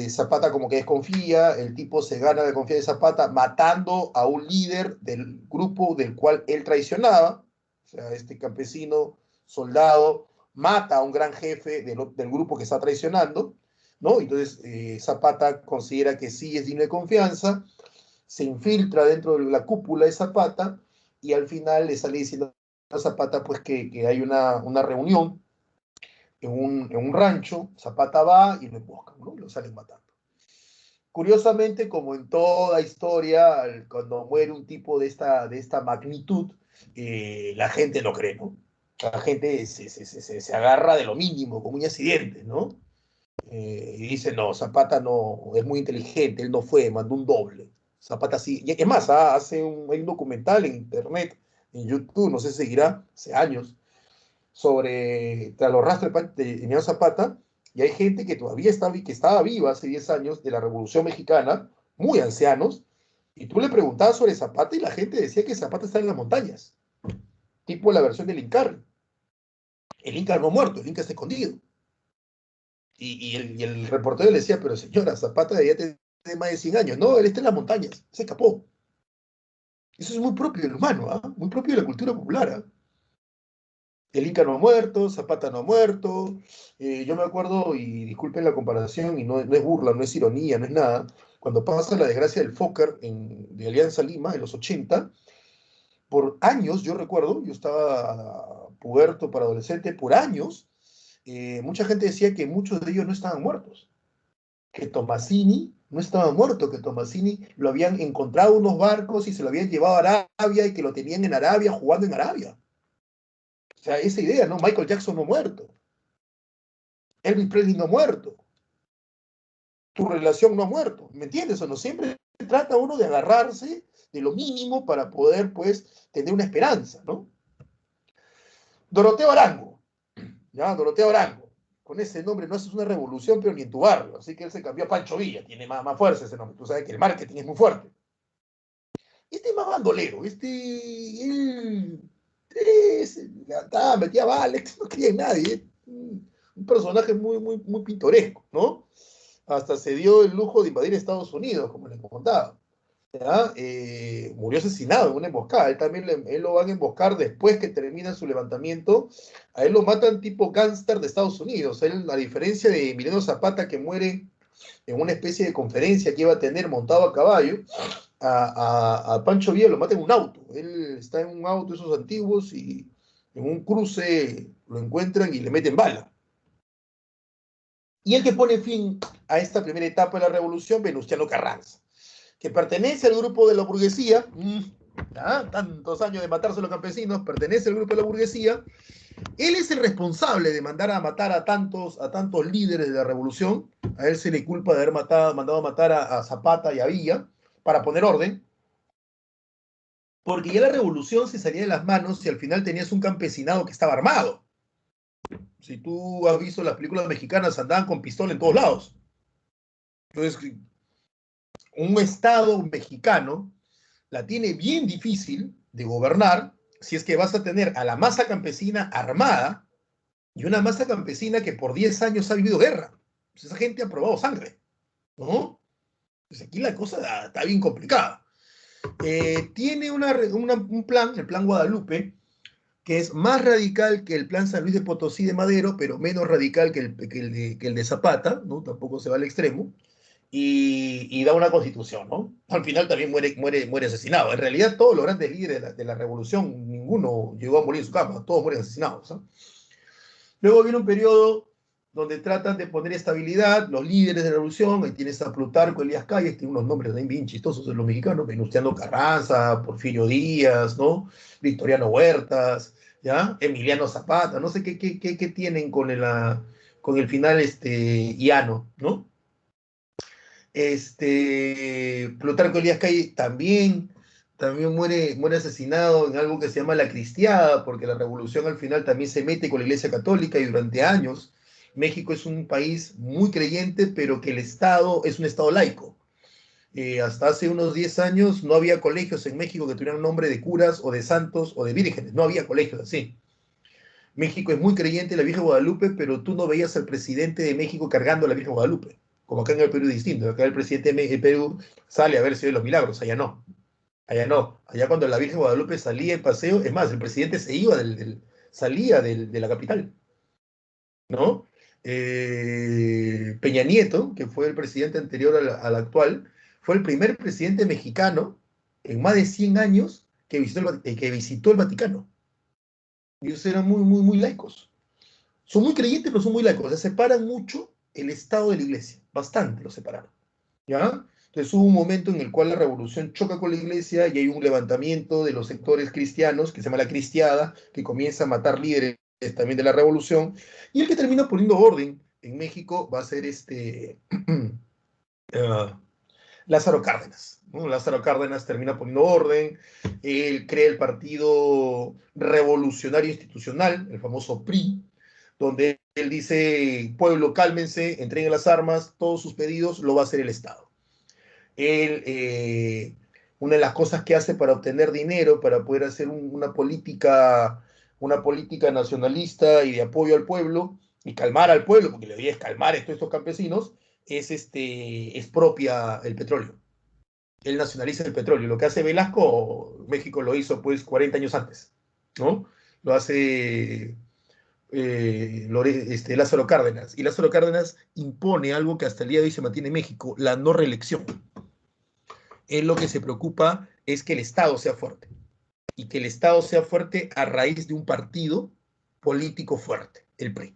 Zapata como que desconfía, el tipo se gana la confianza de Zapata matando a un líder del grupo del cual él traicionaba, o sea, este campesino, soldado, mata a un gran jefe del grupo que está traicionando, ¿no? Entonces Zapata considera que sí es digno de confianza, se infiltra dentro de la cúpula de Zapata y al final le sale diciendo a Zapata pues que hay una reunión en un rancho, Zapata va y lo emboscan, ¿no? Lo salen matando. Curiosamente, como en toda historia, cuando muere un tipo de esta magnitud, la gente no cree, ¿no? La gente se agarra de lo mínimo, como uñas y dientes, ¿no? Y dice, no, Zapata no, es muy inteligente, él no fue, mandó un doble. Zapata sí, es más, hay un documental en internet, en YouTube, no sé si seguirá, hace años, sobre tras los rastros de Emiliano Zapata, y hay gente que todavía que estaba viva hace 10 años de la Revolución Mexicana, muy ancianos, y tú le preguntabas sobre Zapata y la gente decía que Zapata está en las montañas, tipo la versión del Inca. El Inca no ha muerto, el Inca está escondido. Y el reportero le decía, pero señora, Zapata ya tiene más de 100 años. No, él está en las montañas, se escapó. Eso es muy propio del humano, ¿ah? Muy propio de la cultura popular. ¿Ah? El Inca no ha muerto, Zapata no ha muerto. Yo me acuerdo, y disculpen la comparación, y no es burla, no es ironía, no es nada, cuando pasa la desgracia del Fokker de Alianza Lima en los 80, por años, yo recuerdo, yo estaba puberto para adolescente, por años, mucha gente decía que muchos de ellos no estaban muertos, que Tomasini no estaba muerto, que Tomasini lo habían encontrado unos barcos y se lo habían llevado a Arabia y que lo tenían en Arabia, jugando en Arabia. O sea, esa idea, ¿no? Michael Jackson no muerto, Elvis Presley no muerto, tu relación no ha muerto, ¿me entiendes o no? Siempre trata uno de agarrarse de lo mínimo para poder, pues, tener una esperanza, ¿no? Doroteo Arango, ¿ya? Doroteo Arango. Con ese nombre no haces una revolución, pero ni en tu barrio. Así que él se cambió a Pancho Villa, tiene más fuerza ese nombre. Tú sabes que el marketing es muy fuerte. Este es más bandolero, él, metía balas, no quería en nadie. Un personaje muy, muy, muy pintoresco, ¿no? Hasta se dio el lujo de invadir Estados Unidos, como les contaba. ¿Ya? Murió asesinado en una emboscada. Él lo van a emboscar después que termina su levantamiento. A él lo matan tipo gángster de Estados Unidos. Él, a diferencia de Emiliano Zapata, que muere en una especie de conferencia que iba a tener montado a caballo, a Pancho Villa lo mata en un auto. Él está en un auto, esos antiguos, y en un cruce lo encuentran y le meten bala. Y el que pone fin a esta primera etapa de la revolución, Venustiano Carranza, que pertenece al grupo de la burguesía, tantos años de matarse a los campesinos, pertenece al grupo de la burguesía. Él es el responsable de mandar a matar a tantos líderes de la revolución. A él se le culpa de haber mandado a matar a Zapata y a Villa para poner orden, porque ya la revolución se salía de las manos y al final tenías un campesinado que estaba armado. Si tú has visto las películas mexicanas, andaban con pistola en todos lados. Entonces, un Estado mexicano la tiene bien difícil de gobernar si es que vas a tener a la masa campesina armada y una masa campesina que por 10 años ha vivido guerra. Pues esa gente ha probado sangre, ¿no? Pues aquí la cosa está bien complicada. Tiene un plan, el plan Guadalupe, que es más radical que el plan San Luis de Potosí de Madero, pero menos radical que el de Zapata, ¿no? Tampoco se va al extremo, y da una constitución, ¿no? Al final también muere asesinado. En realidad, todos los grandes líderes de la revolución, ninguno llegó a morir en su cama, todos mueren asesinados. ¿No? Luego viene un periodo donde tratan de poner estabilidad, los líderes de la revolución, ahí tienes a Plutarco Elías Calles, tiene unos nombres también bien chistosos de los mexicanos, Venustiano Carranza, Porfirio Díaz, ¿no? Victoriano Huertas, ¿ya? Emiliano Zapata, no sé qué tienen con el final llano, ¿no? Plutarco Elías Calles también muere asesinado en algo que se llama la cristiada, porque la revolución al final también se mete con la Iglesia Católica y durante años México es un país muy creyente, pero que el Estado es un Estado laico. Hasta hace unos 10 años no había colegios en México que tuvieran nombre de curas o de santos o de vírgenes, no había colegios así. México es muy creyente en la Virgen Guadalupe, pero tú no veías al presidente de México cargando a la Virgen Guadalupe. Como acá en el Perú es distinto. Acá el presidente de Perú sale a ver si ve los milagros. Allá no. Allá no. Allá cuando la Virgen Guadalupe salía en paseo, es más, el presidente se iba salía de la capital, ¿no? Peña Nieto, que fue el presidente anterior al actual, fue el primer presidente mexicano en más de 100 años que visitó el Vaticano. Y ellos eran muy, muy, muy laicos. Son muy creyentes, pero son muy laicos. O sea, separan mucho el Estado de la Iglesia. Bastante lo separaron. ¿Ya? Entonces hubo un momento en el cual la revolución choca con la iglesia y hay un levantamiento de los sectores cristianos, que se llama la cristiada, que comienza a matar líderes también de la revolución, y el que termina poniendo orden en México va a ser uh, Lázaro Cárdenas, ¿no? Lázaro Cárdenas termina poniendo orden, él crea el Partido Revolucionario Institucional, el famoso PRI, donde él dice, pueblo, cálmense, entreguen las armas, todos sus pedidos lo va a hacer el Estado. Él, una de las cosas que hace para obtener dinero, para poder hacer una política nacionalista y de apoyo al pueblo, y calmar al pueblo, porque la idea es calmar a todos estos campesinos, expropia el petróleo. Él nacionaliza el petróleo. Lo que hace Velasco, México lo hizo pues 40 años antes, ¿no? Lo hace Lázaro Cárdenas. Y Lázaro Cárdenas impone algo que hasta el día de hoy se mantiene en México, la no reelección. Él lo que se preocupa es que el Estado sea fuerte. Y que el Estado sea fuerte a raíz de un partido político fuerte, el PRI.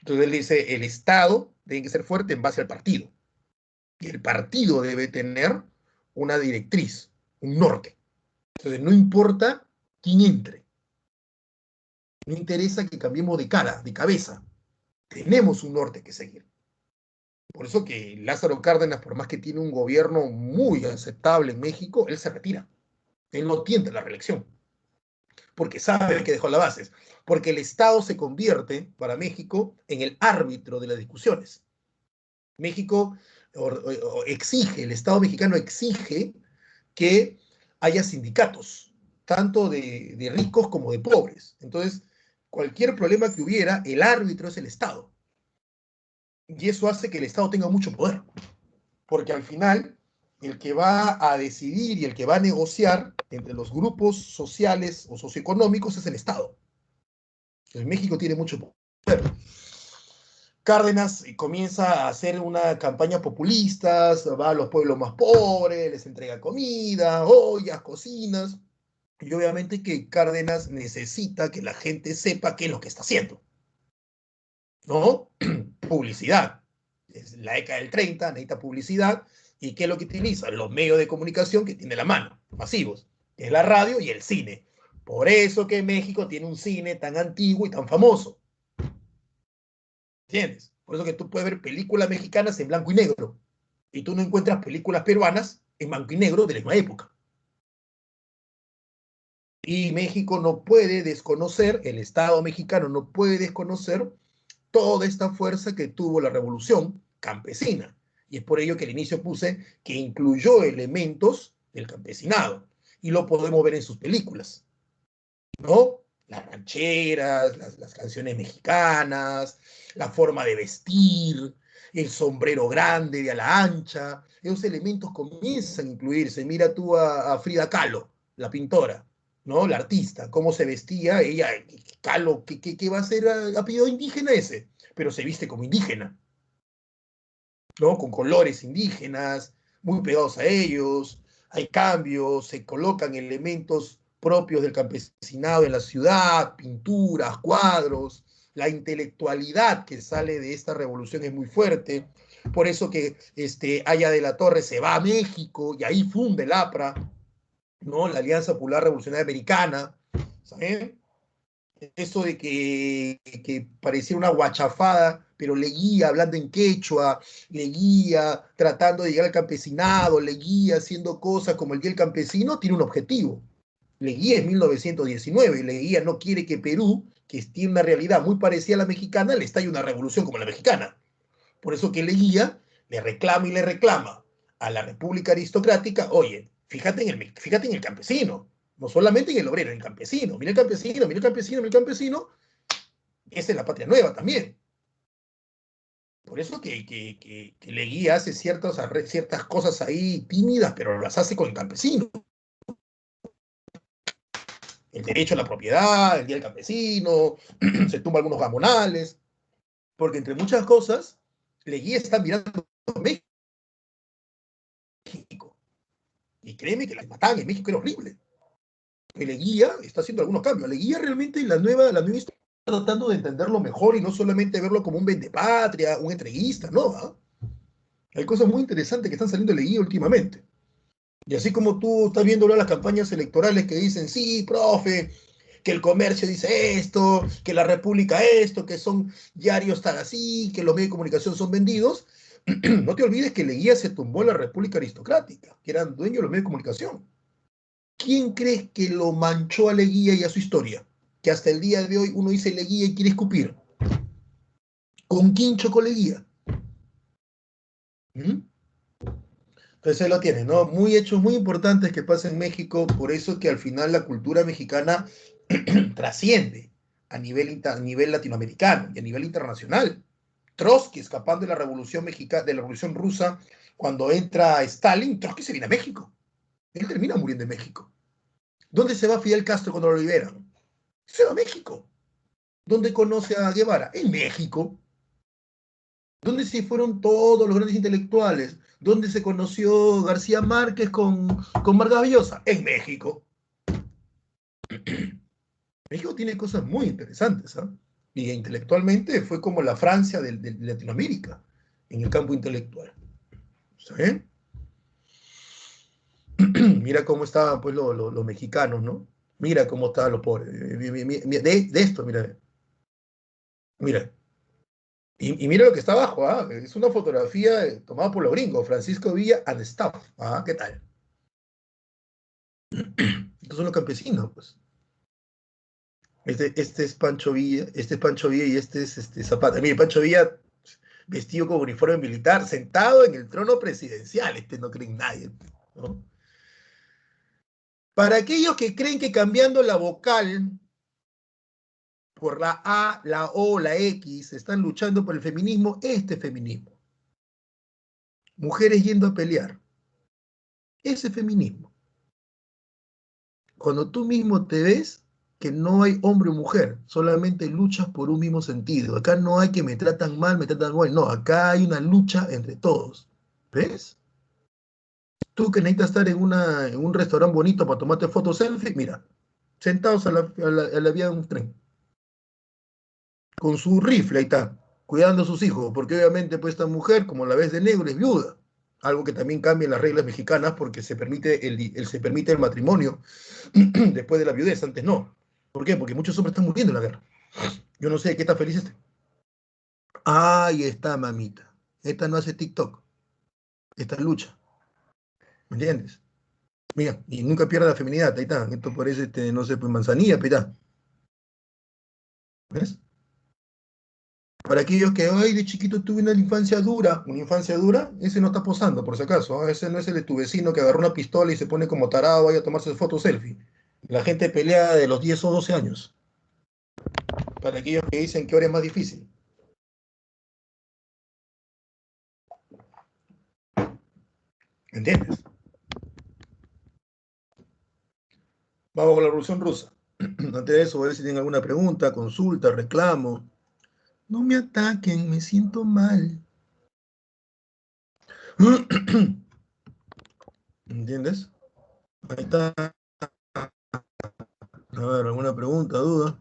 Entonces él dice, el Estado tiene que ser fuerte en base al partido. Y el partido debe tener una directriz, un norte. Entonces no importa quién entre. No interesa que cambiemos de cara, de cabeza. Tenemos un norte que seguir. Por eso que Lázaro Cárdenas, por más que tiene un gobierno muy aceptable en México, él se retira. Él no tiende la reelección. Porque sabe que dejó las bases. Porque el Estado se convierte, para México, en el árbitro de las discusiones. México exige, el Estado mexicano exige que haya sindicatos, tanto de ricos como de pobres. Entonces, cualquier problema que hubiera, el árbitro es el Estado. Y eso hace que el Estado tenga mucho poder. Porque al final, el que va a decidir y el que va a negociar entre los grupos sociales o socioeconómicos es el Estado. Entonces, México tiene mucho poder. Cárdenas comienza a hacer una campaña populista, va a los pueblos más pobres, les entrega comida, ollas, cocinas, y obviamente que Cárdenas necesita que la gente sepa qué es lo que está haciendo, ¿no? Publicidad. Es la década del 30, necesita publicidad, ¿y qué es lo que utiliza? Los medios de comunicación que tiene la mano, masivos, que es la radio y el cine. Por eso que México tiene un cine tan antiguo y tan famoso. ¿Entiendes? Por eso que tú puedes ver películas mexicanas en blanco y negro y tú no encuentras películas peruanas en blanco y negro de la misma época. Y México no puede desconocer, el Estado mexicano no puede desconocer toda esta fuerza que tuvo la revolución campesina. Y es por ello que al inicio puse que incluyó elementos del campesinado. Y lo podemos ver en sus películas, ¿no? Las rancheras, las canciones mexicanas, la forma de vestir, el sombrero grande de ala ancha, esos elementos comienzan a incluirse. Mira tú a Frida Kahlo, la pintora, ¿no? La artista, cómo se vestía, ella, Kahlo, ¿qué va a ser apellido indígena ese? Pero se viste como indígena, ¿no? Con colores indígenas, muy pegados a ellos, hay cambios, se colocan elementos propios del campesinado en la ciudad, pinturas, cuadros, la intelectualidad que sale de esta revolución es muy fuerte, por eso que Aya de la Torre se va a México y ahí funda el APRA, ¿no? La Alianza Popular Revolucionaria Americana, ¿saben? Eso de que parecía una guachafada, pero Leguía hablando en quechua, Leguía tratando de llegar al campesinado, Leguía haciendo cosas como el Día del Campesino, tiene un objetivo. Leguía es 1919, Leguía no quiere que Perú, que tiene una realidad muy parecida a la mexicana, le estalle una revolución como la mexicana. Por eso que Leguía le reclama y le reclama a la República Aristocrática, oye, fíjate en el campesino, no solamente en el obrero, en el campesino, mira el campesino, mira el campesino, mira el campesino, esa es la patria nueva también. Por eso que Leguía hace ciertas cosas ahí tímidas, pero las hace con el campesino. El derecho a la propiedad, el día del campesino, se tumba algunos gamonales, porque entre muchas cosas, Leguía está mirando a México. Y créeme que las mataban en México, era horrible. Y Leguía está haciendo algunos cambios. Leguía realmente la nueva historia está tratando de entenderlo mejor y no solamente verlo como un vendepatria, un entreguista, no. ¿Ah? Hay cosas muy interesantes que están saliendo de Leguía últimamente. Y así como tú estás viendo ahora las campañas electorales que dicen, sí, profe, que el comercio dice esto, que la república esto, que son diarios tan así, que los medios de comunicación son vendidos, no te olvides que Leguía se tumbó la república aristocrática, que eran dueños de los medios de comunicación. ¿Quién crees que lo manchó a Leguía y a su historia? Que hasta el día de hoy uno dice Leguía y quiere escupir. ¿Con quién chocó Leguía? ¿Mm? Entonces ahí lo tienes, ¿no? Muy hechos muy importantes que pasan en México, por eso que al final la cultura mexicana trasciende a nivel latinoamericano y a nivel internacional. Trotsky escapando de la revolución mexicana, de la revolución rusa, cuando entra Stalin, Trotsky se viene a México. Él termina muriendo en México. ¿Dónde se va Fidel Castro cuando lo liberan? Se va a México. ¿Dónde conoce a Guevara? En México. ¿Dónde se fueron todos los grandes intelectuales? ¿Dónde se conoció García Márquez con Vargas Llosa? En México. México tiene cosas muy interesantes, ¿eh? Y intelectualmente fue como la Francia de Latinoamérica en el campo intelectual. ¿Sí? Mira cómo estaban pues, los mexicanos, ¿no? Mira cómo estaban los pobres. De esto, mira. Mira. Y mira lo que está abajo, ¿ah? Es una fotografía tomada por los gringos, Francisco Villa and Staff. ¿Ah? ¿Qué tal? Estos son los campesinos, pues. Este es Pancho Villa, este es Pancho Villa y este es Zapata. Mire, Pancho Villa vestido con uniforme militar, sentado en el trono presidencial. Este no cree en nadie, ¿no? Para aquellos que creen que cambiando la vocal por la A, la O, la X, están luchando por el feminismo, este feminismo. Mujeres yendo a pelear. Ese feminismo. Cuando tú mismo te ves que no hay hombre o mujer, solamente luchas por un mismo sentido. Acá no hay que me tratan mal, me tratan mal, no, acá hay una lucha entre todos. ¿Ves? Tú que necesitas estar en un restaurante bonito para tomarte fotos selfie, mira, sentados a la vía de un tren, con su rifle, ahí está, cuidando a sus hijos, porque obviamente pues esta mujer, como la ves de negro, es viuda. Algo que también cambia en las reglas mexicanas porque se permite el matrimonio después de la viudez, antes no. ¿Por qué? Porque muchos hombres están muriendo en la guerra. Yo no sé de qué tan feliz esté. Ahí está, mamita. Esta no hace TikTok. Esta lucha. ¿Me entiendes? Mira, y nunca pierda la feminidad. Ahí está. Esto parece, no sé, pues manzanilla, pero ahí está. ¿Ves? Para aquellos que, ay, de chiquito tuve una infancia dura, ese no está posando, por si acaso. ¿Ah? Ese no es el de tu vecino que agarró una pistola y se pone como tarado ahí a tomarse foto selfie. La gente pelea de los 10 o 12 años. Para aquellos que dicen que ahora es más difícil. ¿Entiendes? Vamos con la Revolución Rusa. Antes de eso, voy a ver si tienen alguna pregunta, consulta, reclamo. No me ataquen, me siento mal. ¿Entiendes? Ahí está. A ver, ¿alguna pregunta, duda?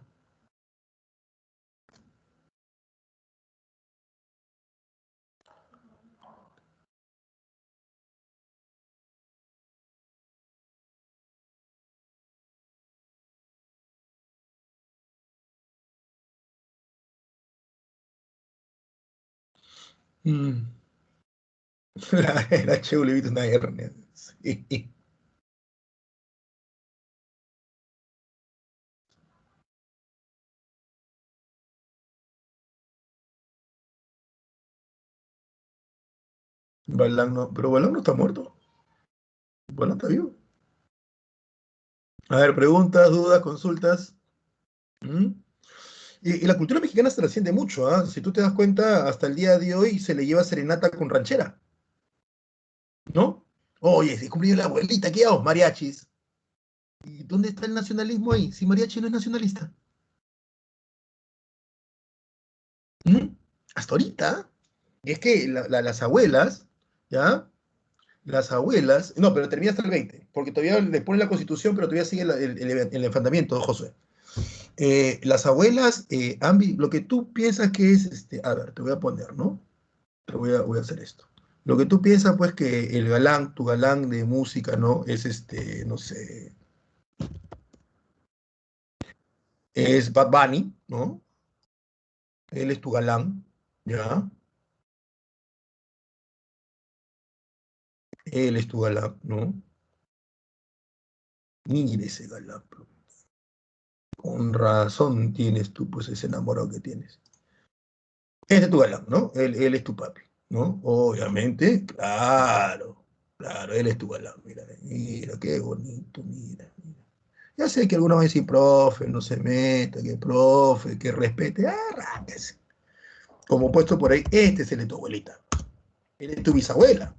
Mm. La Che le una hernia. Sí. Balán no, pero Balán no está muerto. Balán está vivo. A ver, preguntas, dudas, consultas. ¿Mm? Y la cultura mexicana se trasciende mucho, ¿ah? Si tú te das cuenta, hasta el día de hoy se le lleva serenata con ranchera, ¿no? Oye, se cumplió la abuelita, ¿qué hago? Mariachis. ¿Y dónde está el nacionalismo ahí? Si mariachi no es nacionalista. ¿Mm? Hasta ahorita. Y es que las abuelas, ¿ya? Las abuelas, no, pero termina hasta el 20, porque todavía le ponen la Constitución, pero todavía sigue el enfrentamiento, Josué. Las abuelas, lo que tú piensas que es, a ver, te voy a poner, ¿no? Voy a hacer esto. Lo que tú piensas, pues, que el galán, tu galán de música, ¿no? Es no sé, es Bad Bunny, ¿no? Él es tu galán, ¿ya? Él es tu galán, ¿no? Mira ese galán, bro. Con razón tienes tú, pues, ese enamorado que tienes. Este es tu galán, ¿no? Él es tu papi, ¿no? Obviamente, claro, claro, él es tu galán. Mira, mira, qué bonito, mira, mira. Ya sé que algunos van a decir, profe, no se meta, que profe, que respete, arráquese. Como puesto por ahí, este es el de tu abuelita. Él es tu bisabuela,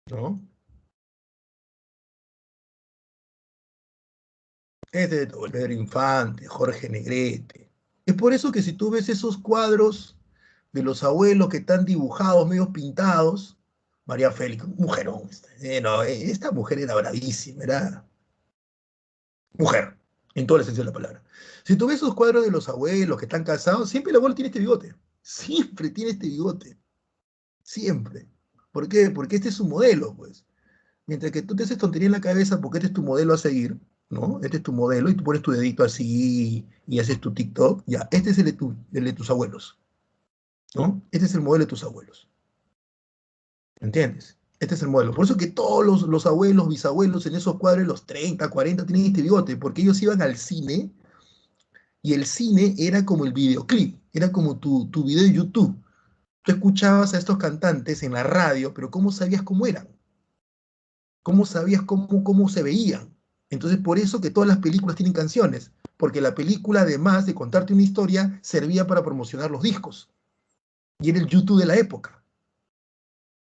¿no? Este es de tu abuelo, Pedro Infante, Jorge Negrete. Es por eso que si tú ves esos cuadros de los abuelos que están dibujados, medio pintados, María Félix, mujerón. No, esta mujer era bravísima, era mujer, en toda la esencia de la palabra. Si tú ves esos cuadros de los abuelos que están casados, siempre el abuelo tiene este bigote. Siempre tiene este bigote. Siempre. ¿Por qué? Porque este es su modelo, pues. Mientras que tú te haces tontería en la cabeza porque este es tu modelo a seguir, ¿no? Este es tu modelo y tú pones tu dedito así y haces tu TikTok, ya, este es el de tus abuelos, ¿no? Este es el modelo de tus abuelos, ¿entiendes? Este es el modelo. Por eso que todos los abuelos, bisabuelos en esos cuadros, los 30, 40, tienen este bigote, porque ellos iban al cine y el cine era como el videoclip, era como tu video de YouTube. Tú escuchabas a estos cantantes en la radio, pero ¿cómo sabías cómo eran? ¿Cómo sabías cómo se veían? Entonces, por eso que todas las películas tienen canciones, porque la película, además de contarte una historia, servía para promocionar los discos. Y era el YouTube de la época.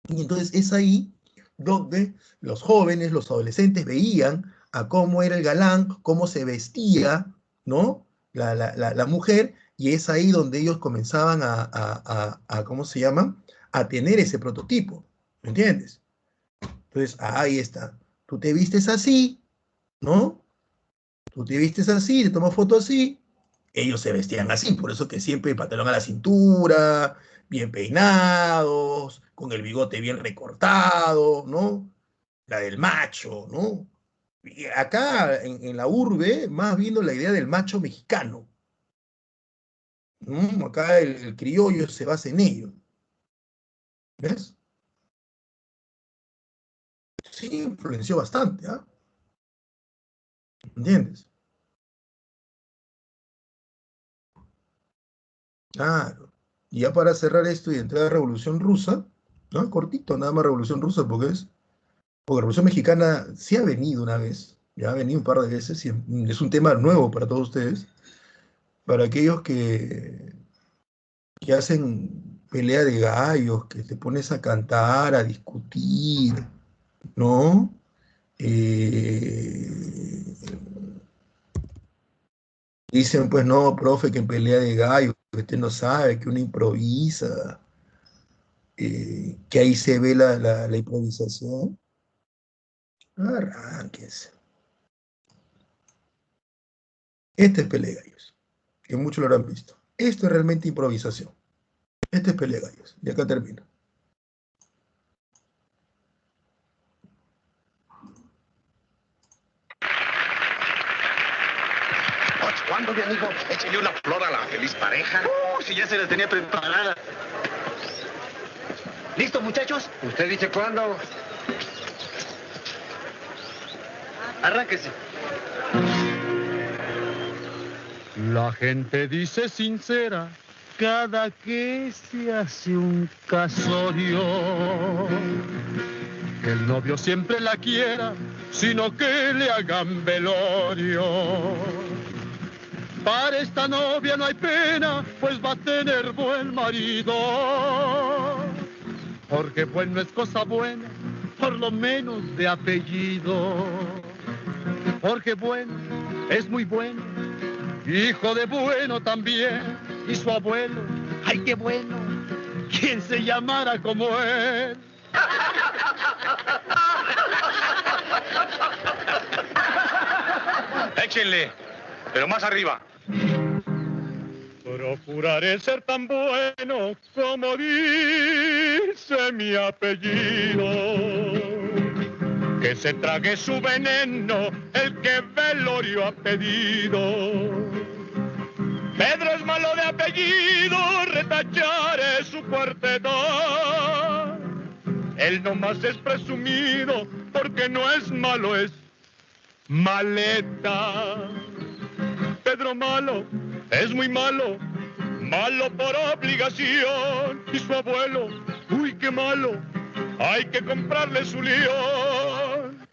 Y entonces es ahí donde los jóvenes, los adolescentes veían a cómo era el galán, cómo se vestía, ¿no? La mujer, y es ahí donde ellos comenzaban ¿cómo se llama? A tener ese prototipo, ¿me entiendes? Entonces, ahí está. Tú te vistes así, ¿no? Tú te vistes así, te tomas fotos así, ellos se vestían así, por eso que siempre pantalón a la cintura, bien peinados, con el bigote bien recortado, ¿no? La del macho, ¿no? Y acá en la urbe, más viendo la idea del macho mexicano, ¿no? Acá el criollo se basa en ello, ¿ves? Sí, influenció bastante, ¿ah? ¿Entiendes? Claro. Y ya para cerrar esto y entrar a Revolución Rusa, ¿no? Cortito, nada más Revolución Rusa, porque Revolución Mexicana sí ha venido una vez, ya ha venido un par de veces, y es un tema nuevo para todos ustedes, para aquellos que hacen pelea de gallos, que te pones a cantar, a discutir, ¿no? Eh, Dicen, pues no, profe, que en pelea de gallos, que usted no sabe, que uno improvisa, que ahí se ve la improvisación. Arránquense. Este es pelea de gallos, que muchos lo habrán visto. Esto es realmente improvisación. Este es pelea de gallos. Y acá termina. ¿Cuándo, mi amigo? Échale una flor a la feliz pareja. Si ya se la tenía preparada. ¿Listo, muchachos? ¿Usted dice cuándo? Arránquese. La gente dice sincera cada que se hace un casorio, que el novio siempre la quiera, sino que le hagan velorio. Para esta novia no hay pena, pues va a tener buen marido, porque bueno es cosa buena, por lo menos de apellido, porque bueno es muy bueno, hijo de bueno también, y su abuelo, ay qué bueno, quien se llamara como él. Échenle, pero más arriba. Procuraré ser tan bueno como dice mi apellido. Que se trague su veneno el que Velorio ha pedido. Pedro es malo de apellido, retacharé su cuarteta. Él nomás es presumido porque no es malo, es maleta. Pedro malo, es muy malo, malo por obligación. Y su abuelo, uy, qué malo, hay que comprarle su león.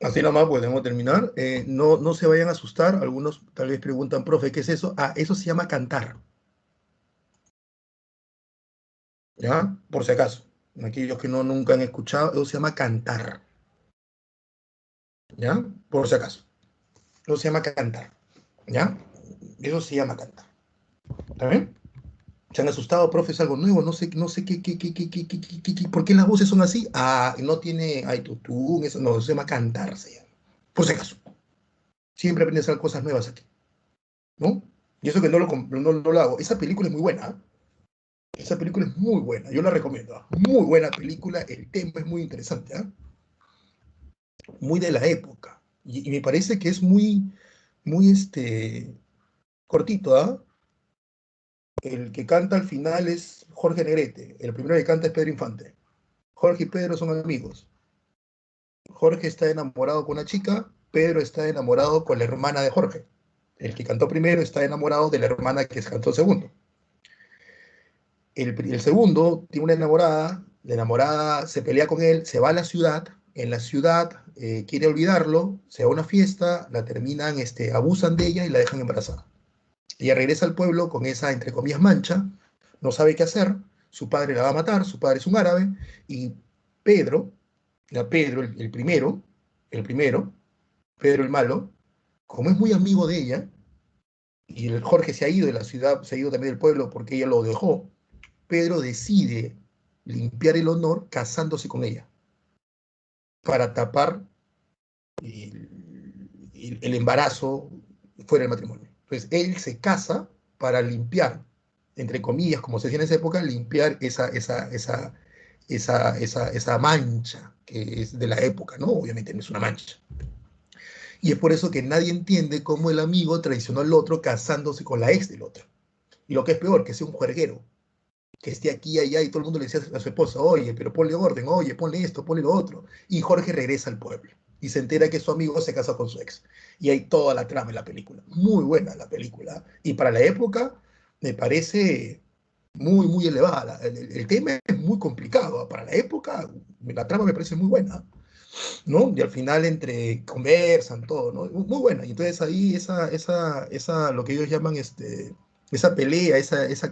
Así nomás podemos terminar. No se vayan a asustar. Algunos tal vez preguntan, profe, ¿qué es eso? Ah, eso se llama cantar. ¿Ya? Por si acaso. Aquellos que nunca han escuchado, eso se llama cantar. ¿Ya? Por si acaso. Eso se llama cantar. ¿Ya? Eso se llama cantar. ¿Está bien? ¿Se han asustado, profe? Es algo nuevo. No sé ¿por qué las voces son así? Ah, no tiene autotune, eso no, se llama cantar, se llama. Por si acaso. Siempre aprendes a hacer cosas nuevas aquí. ¿No? Y eso que no lo hago. Esa película es muy buena. Esa película es muy buena. Yo la recomiendo. Muy buena película. El tema es muy interesante. ¿Eh? Muy de la época. Y me parece que es muy cortito. ¿Ah? El que canta al final es Jorge Negrete. El primero que canta es Pedro Infante. Jorge y Pedro son amigos. Jorge está enamorado con una chica. Pedro está enamorado con la hermana de Jorge. El que cantó primero está enamorado de la hermana que cantó segundo. El segundo tiene una enamorada, la enamorada se pelea con él, se va a la ciudad, en la ciudad quiere olvidarlo, se va a una fiesta, la terminan, abusan de ella y la dejan embarazada. Ella regresa al pueblo con esa, entre comillas, mancha, no sabe qué hacer, su padre la va a matar, su padre es un árabe, y Pedro, el primero, Pedro el malo, como es muy amigo de ella, y el Jorge se ha ido de la ciudad, se ha ido también del pueblo porque ella lo dejó, Pedro decide limpiar el honor casándose con ella para tapar el embarazo fuera del matrimonio. Entonces, él se casa para limpiar, entre comillas, como se decía en esa época, limpiar esa mancha que es de la época, ¿no? Obviamente no es una mancha. Y es por eso que nadie entiende cómo el amigo traicionó al otro casándose con la ex del otro. Y lo que es peor, que sea un juerguero, que esté aquí y allá, y todo el mundo le decía a su esposa, oye, pero ponle orden, oye, ponle esto, ponle lo otro. Y Jorge regresa al pueblo y se entera que su amigo se casa con su ex. Y hay toda la trama en la película. Muy buena la película. Y para la época me parece muy, muy elevada. El tema es muy complicado. Para la época, la trama me parece muy buena, ¿no? Y al final conversan, todo, ¿no? Muy buena. Y entonces ahí lo que ellos llaman esa pelea, esa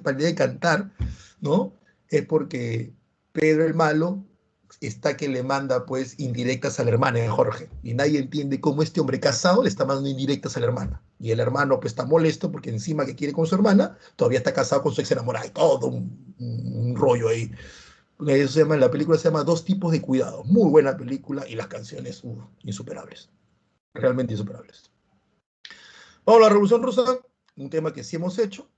pelea de cantar, ¿no? Es porque Pedro el malo está que le manda, pues, indirectas a la hermana de Jorge. Y nadie entiende cómo este hombre casado le está mandando indirectas a la hermana. Y el hermano, pues, está molesto porque encima que quiere con su hermana, todavía está casado con su ex enamorada. Y todo un rollo ahí. Eso se llama, la película se llama Dos tipos de cuidado. Muy buena película y las canciones, insuperables. Realmente insuperables. Vamos a la Revolución Rusa, un tema que sí hemos hecho.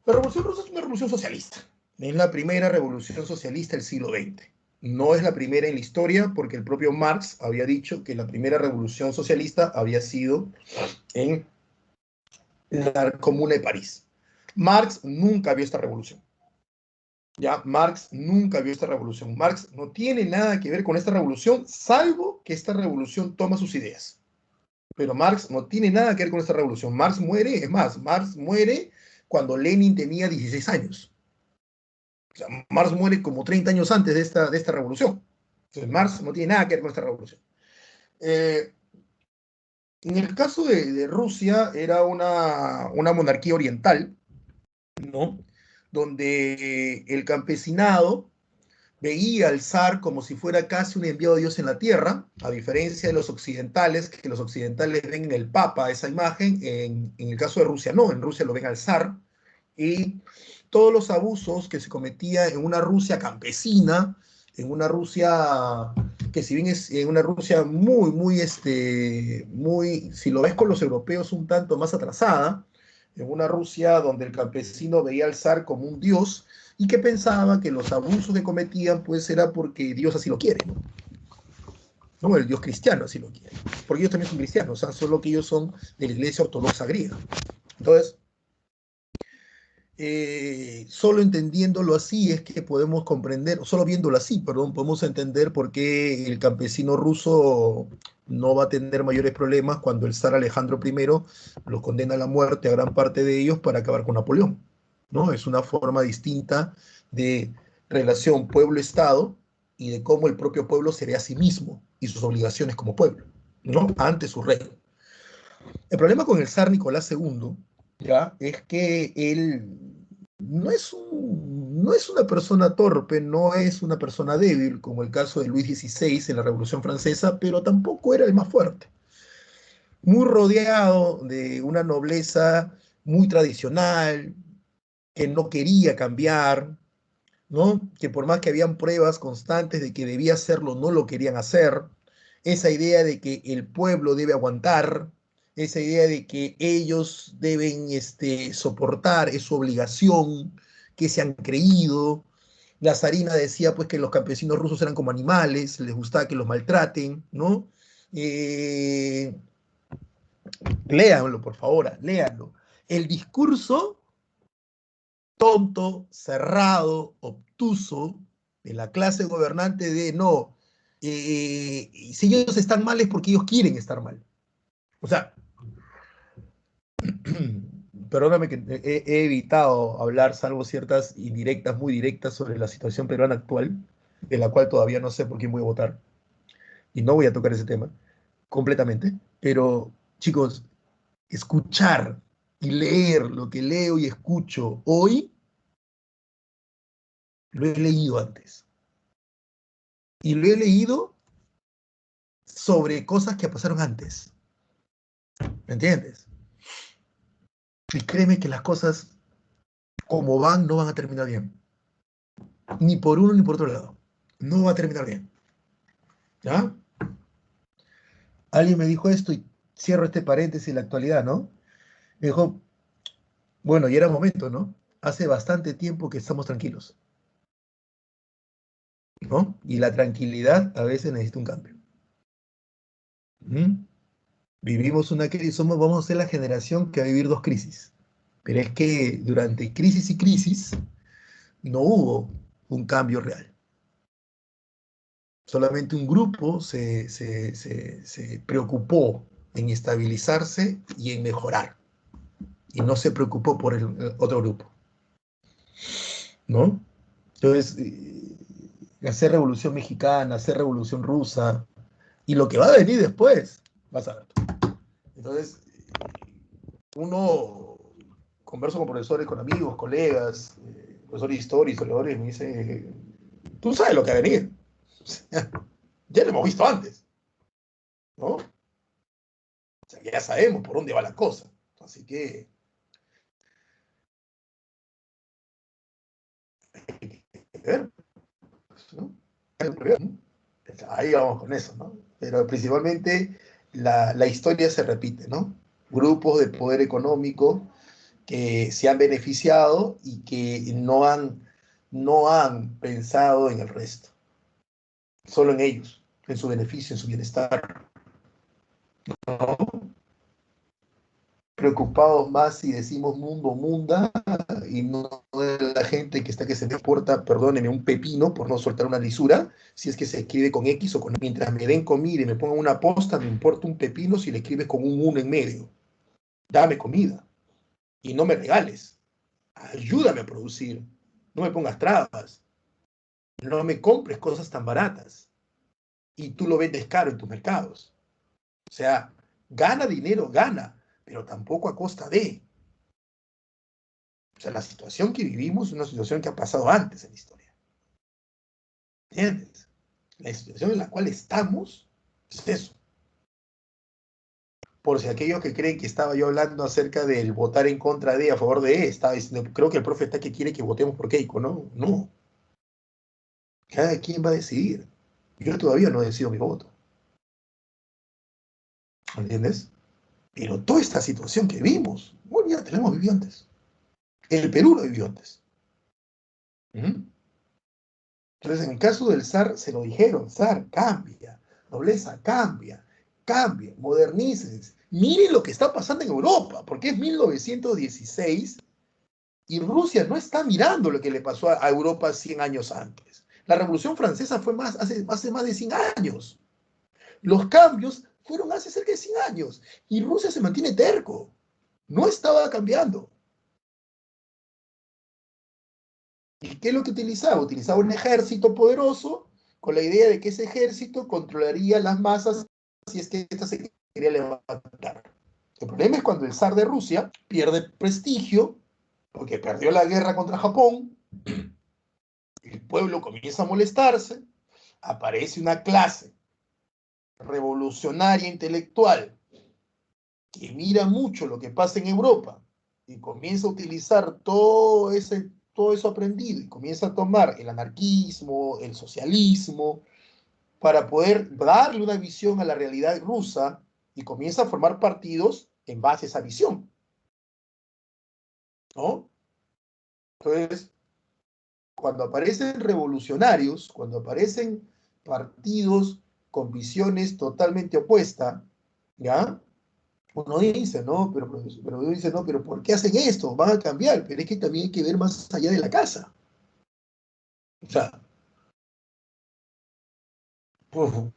La Revolución Rusa es una revolución socialista. Es la primera revolución socialista del siglo XX. No es la primera en la historia porque el propio Marx había dicho que la primera revolución socialista había sido en la Comuna de París. Marx nunca vio esta revolución. Ya, Marx nunca vio esta revolución. Marx no tiene nada que ver con esta revolución, salvo que esta revolución toma sus ideas. Pero Marx no tiene nada que ver con esta revolución. Marx muere, es más, Marx muere cuando Lenin tenía 16 años. O sea, Marx muere como 30 años antes de esta revolución. Entonces, Marx no tiene nada que ver con esta revolución. En el caso de Rusia, era una monarquía oriental, ¿no? Donde el campesinado veía al zar como si fuera casi un enviado de Dios en la tierra, a diferencia de los occidentales, que los occidentales ven en el papa esa imagen, en el caso de Rusia no, en Rusia lo ven al zar, y todos los abusos que se cometían en una Rusia campesina, en una Rusia que si bien es una Rusia muy, si lo ves con los europeos, un tanto más atrasada, en una Rusia donde el campesino veía al zar como un dios y que pensaba que los abusos que cometían pues era porque Dios así lo quiere, ¿no? ¿No? El Dios cristiano así lo quiere, porque ellos también son cristianos, o sea, solo que ellos son de la iglesia ortodoxa griega. Entonces, solo entendiéndolo así es que podemos comprender, solo viéndolo así, perdón, podemos entender por qué el campesino ruso no va a tener mayores problemas cuando el zar Alejandro I los condena a la muerte a gran parte de ellos para acabar con Napoleón, ¿no? Es una forma distinta de relación pueblo-estado y de cómo el propio pueblo se ve a sí mismo y sus obligaciones como pueblo, ¿no? Ante su rey. El problema con el zar Nicolás II, ¿ya? Es que él no es una persona torpe, no es una persona débil, como el caso de Luis XVI en la Revolución Francesa, pero tampoco era el más fuerte. Muy rodeado de una nobleza muy tradicional, que no quería cambiar, ¿no? Que por más que habían pruebas constantes de que debía hacerlo, no lo querían hacer. Esa idea de que el pueblo debe aguantar, esa idea de que ellos deben soportar, es su obligación, que se han creído. La zarina decía pues que los campesinos rusos eran como animales, les gustaba que los maltraten, ¿no? Eh, léanlo, por favor, léanlo. El discurso tonto, cerrado, obtuso de la clase gobernante de no, si ellos están mal es porque ellos quieren estar mal. O sea, perdóname que he evitado hablar, salvo ciertas indirectas, muy directas, sobre la situación peruana actual, de la cual todavía no sé por quién voy a votar, y no voy a tocar ese tema completamente, pero chicos, escuchar y leer lo que leo y escucho hoy, lo he leído antes. Y lo he leído sobre cosas que pasaron antes. ¿Me entiendes? Y créeme que las cosas como van no van a terminar bien. Ni por uno ni por otro lado. No va a terminar bien. ¿Ya? Alguien me dijo esto y cierro este paréntesis en la actualidad, ¿no? Me dijo, bueno, y era momento, ¿no? Hace bastante tiempo que estamos tranquilos, ¿no? Y la tranquilidad a veces necesita un cambio. ¿Mm? Vivimos una crisis, vamos a ser la generación que va a vivir dos crisis. Pero es que durante crisis y crisis no hubo un cambio real. Solamente un grupo se preocupó en estabilizarse y en mejorar. Y no se preocupó por el otro grupo, ¿no? Entonces, hacer revolución mexicana, hacer revolución rusa, y lo que va a venir después, vas a ver. Entonces, uno converso con profesores, con amigos, colegas, profesores de historia, historiadores, y me dice, tú sabes lo que va a venir. Ya lo hemos visto antes, ¿no? O sea, ya sabemos por dónde va la cosa. Así que hay que ver, ¿no? Ahí vamos con eso, ¿no? Pero principalmente la historia se repite, ¿no? Grupos de poder económico que se han beneficiado y que no han pensado en el resto, solo en ellos, en su beneficio, en su bienestar, ¿no? Preocupados más si decimos mundo, munda, y no de la gente que está que se me importa, perdóneme, un pepino por no soltar una lisura, si es que se escribe con X o con... Mientras me den comida y me pongan una posta, me importa un pepino si le escribes con un 1 en medio. Dame comida y no me regales. Ayúdame a producir. No me pongas trabas. No me compres cosas tan baratas. Y tú lo vendes caro en tus mercados. O sea, gana dinero, gana, pero tampoco a costa de... O sea, la situación que vivimos es una situación que ha pasado antes en la historia. ¿Entiendes? La situación en la cual estamos es eso. por si aquellos que creen que estaba yo hablando acerca del votar en contra de, a favor de, estaba diciendo, creo que el profe está que quiere que votemos por Keiko, ¿no? No. Cada quien va a decidir. Yo todavía no he decidido mi voto. ¿Entiendes? Pero toda esta situación que vimos, bueno, ya tenemos vivido antes. El Perú lo vivió antes. ¿Mm? Entonces, en el caso del zar, se lo dijeron, zar, cambia, nobleza, cambia, cambia, modernícense. Miren lo que está pasando en Europa, porque es 1916 y Rusia no está mirando lo que le pasó a Europa 100 años antes. La Revolución Francesa fue hace más de 100 años. Los cambios fueron hace cerca de 100 años y Rusia se mantiene terco. No estaba cambiando. ¿Y qué es lo que utilizaba? Utilizaba un ejército poderoso con la idea de que ese ejército controlaría las masas si es que ésta se quería levantar. El problema es cuando el zar de Rusia pierde prestigio porque perdió la guerra contra Japón, el pueblo comienza a molestarse, aparece una clase revolucionaria intelectual que mira mucho lo que pasa en Europa y comienza a utilizar todo eso aprendido y comienza a tomar el anarquismo, el socialismo, para poder darle una visión a la realidad rusa y comienza a formar partidos en base a esa visión, ¿no? Entonces, cuando aparecen revolucionarios, cuando aparecen partidos con visiones totalmente opuestas, ¿ya? Uno dice, no, pero uno dice, no, pero ¿por qué hacen esto? Van a cambiar, pero es que también hay que ver más allá de la casa. O sea,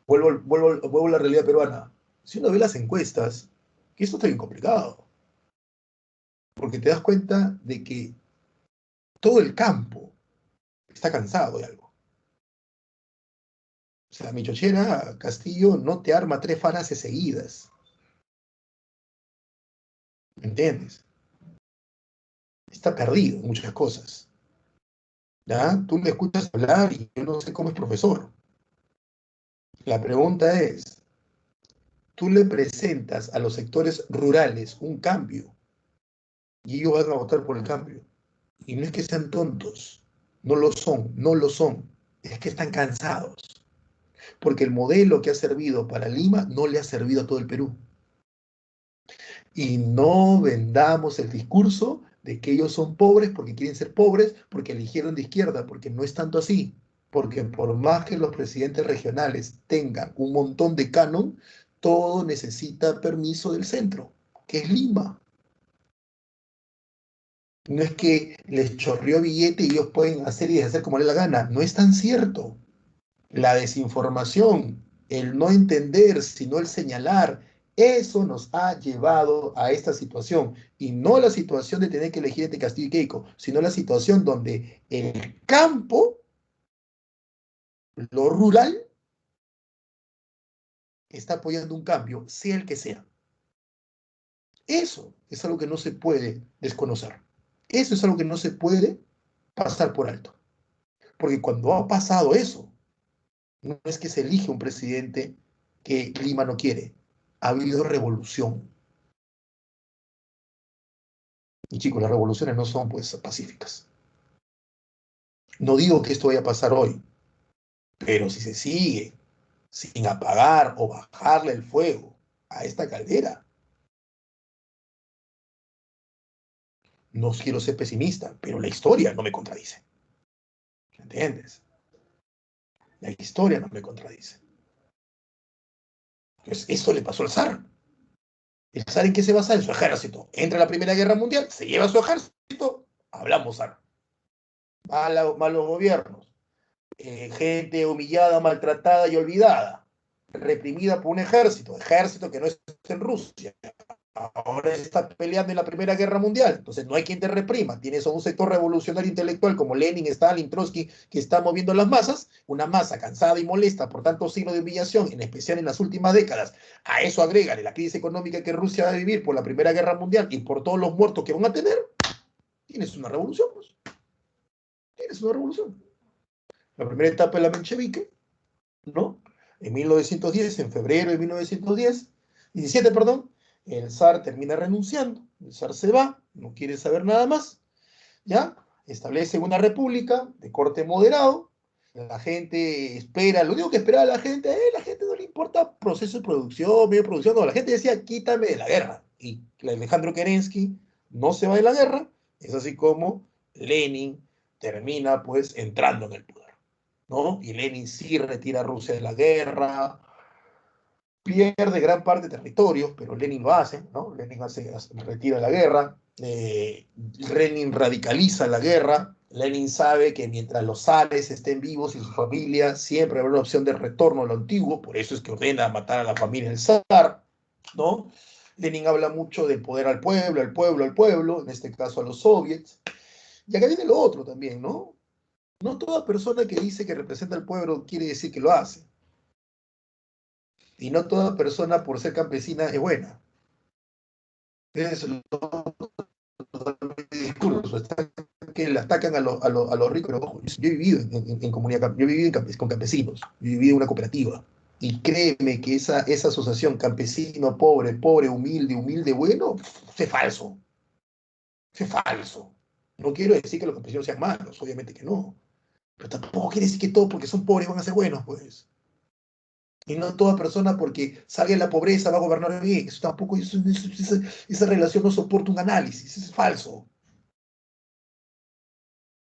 vuelvo a la realidad peruana. Si uno ve las encuestas, que esto está bien complicado, porque te das cuenta de que todo el campo está cansado de algo. O sea, mi chochera Castillo no te arma 3 falacias seguidas. ¿Me entiendes? Está perdido en muchas cosas. ¿Ya? Tú le escuchas hablar y yo no sé cómo es profesor. La pregunta es, tú le presentas a los sectores rurales un cambio y ellos van a votar por el cambio. Y no es que sean tontos, no lo son, no lo son. Es que están cansados. Porque el modelo que ha servido para Lima no le ha servido a todo el Perú. Y no vendamos el discurso de que ellos son pobres porque quieren ser pobres, porque eligieron de izquierda, porque no es tanto así. Porque por más que los presidentes regionales tengan un montón de canon, todo necesita permiso del centro, que es Lima. No es que les chorreó billete y ellos pueden hacer y deshacer como les la gana. No es tan cierto. La desinformación, el no entender, sino el señalar, eso nos ha llevado a esta situación. Y no la situación de tener que elegir entre Castillo y Keiko, sino la situación donde el campo, lo rural, está apoyando un cambio, sea el que sea. Eso es algo que no se puede desconocer. Eso es algo que no se puede pasar por alto. Porque cuando ha pasado eso, no es que se elige un presidente que Lima no quiere. Ha habido revolución. Y chicos, las revoluciones no son pues pacíficas. No digo que esto vaya a pasar hoy, pero si se sigue sin apagar o bajarle el fuego a esta caldera, no quiero ser pesimista, pero la historia no me contradice. ¿Entiendes? La historia no me contradice. Entonces, esto le pasó al zar. ¿El zar en qué se basa? En su ejército. Entra a la Primera Guerra Mundial, se lleva su ejército, hablamos zar. Malos gobiernos. Gente humillada, maltratada y olvidada. Reprimida por un ejército que no es en Rusia. Ahora está peleando en la Primera Guerra Mundial, entonces no hay quien te reprima. Tienes a un sector revolucionario intelectual como Lenin, Stalin, Trotsky, que está moviendo las masas, una masa cansada y molesta por tantos signos de humillación, en especial en las últimas décadas. A eso agrégale la crisis económica que Rusia va a vivir por la Primera Guerra Mundial y por todos los muertos que van a tener. Tienes una revolución, pues. Tienes una revolución. La primera etapa de la menchevique, ¿no? En 1910, en febrero de 1910, 17, perdón, El zar termina renunciando, el zar se va, no quiere saber nada más, ¿ya? Establece una república de corte moderado, la gente espera, lo único que esperaba la gente no le importa proceso de producción, medio de producción, no, la gente decía, quítame de la guerra. Y Alejandro Kerensky no se va de la guerra, es así como Lenin termina pues entrando en el poder, ¿no? Y Lenin sí retira a Rusia de la guerra, pierde gran parte de territorios, pero Lenin lo hace, ¿no? Lenin retira la guerra, Lenin radicaliza la guerra, Lenin sabe que mientras los zares estén vivos y su familia, siempre habrá una opción de retorno a lo antiguo, por eso es que ordena matar a la familia del zar, ¿no? Lenin habla mucho del poder al pueblo, al pueblo, al pueblo, en este caso a los soviets. Y acá viene lo otro también, ¿no? No toda persona que dice que representa al pueblo quiere decir que lo hace. Y no toda persona por ser campesina es buena. Es lo discurso, está que le atacan a los ricos. Ojo, yo he vivido en comunidad, yo he vivido con campesinos, yo he vivido en una cooperativa. Y créeme que esa asociación campesino, pobre, pobre, humilde, humilde, bueno, es falso. Es falso. No quiero decir que los campesinos sean malos, obviamente que no. Pero tampoco quiere decir que todos porque son pobres van a ser buenos, pues. Y no toda persona porque salga de la pobreza va a gobernar bien. Eso tampoco, esa relación no soporta un análisis, es falso.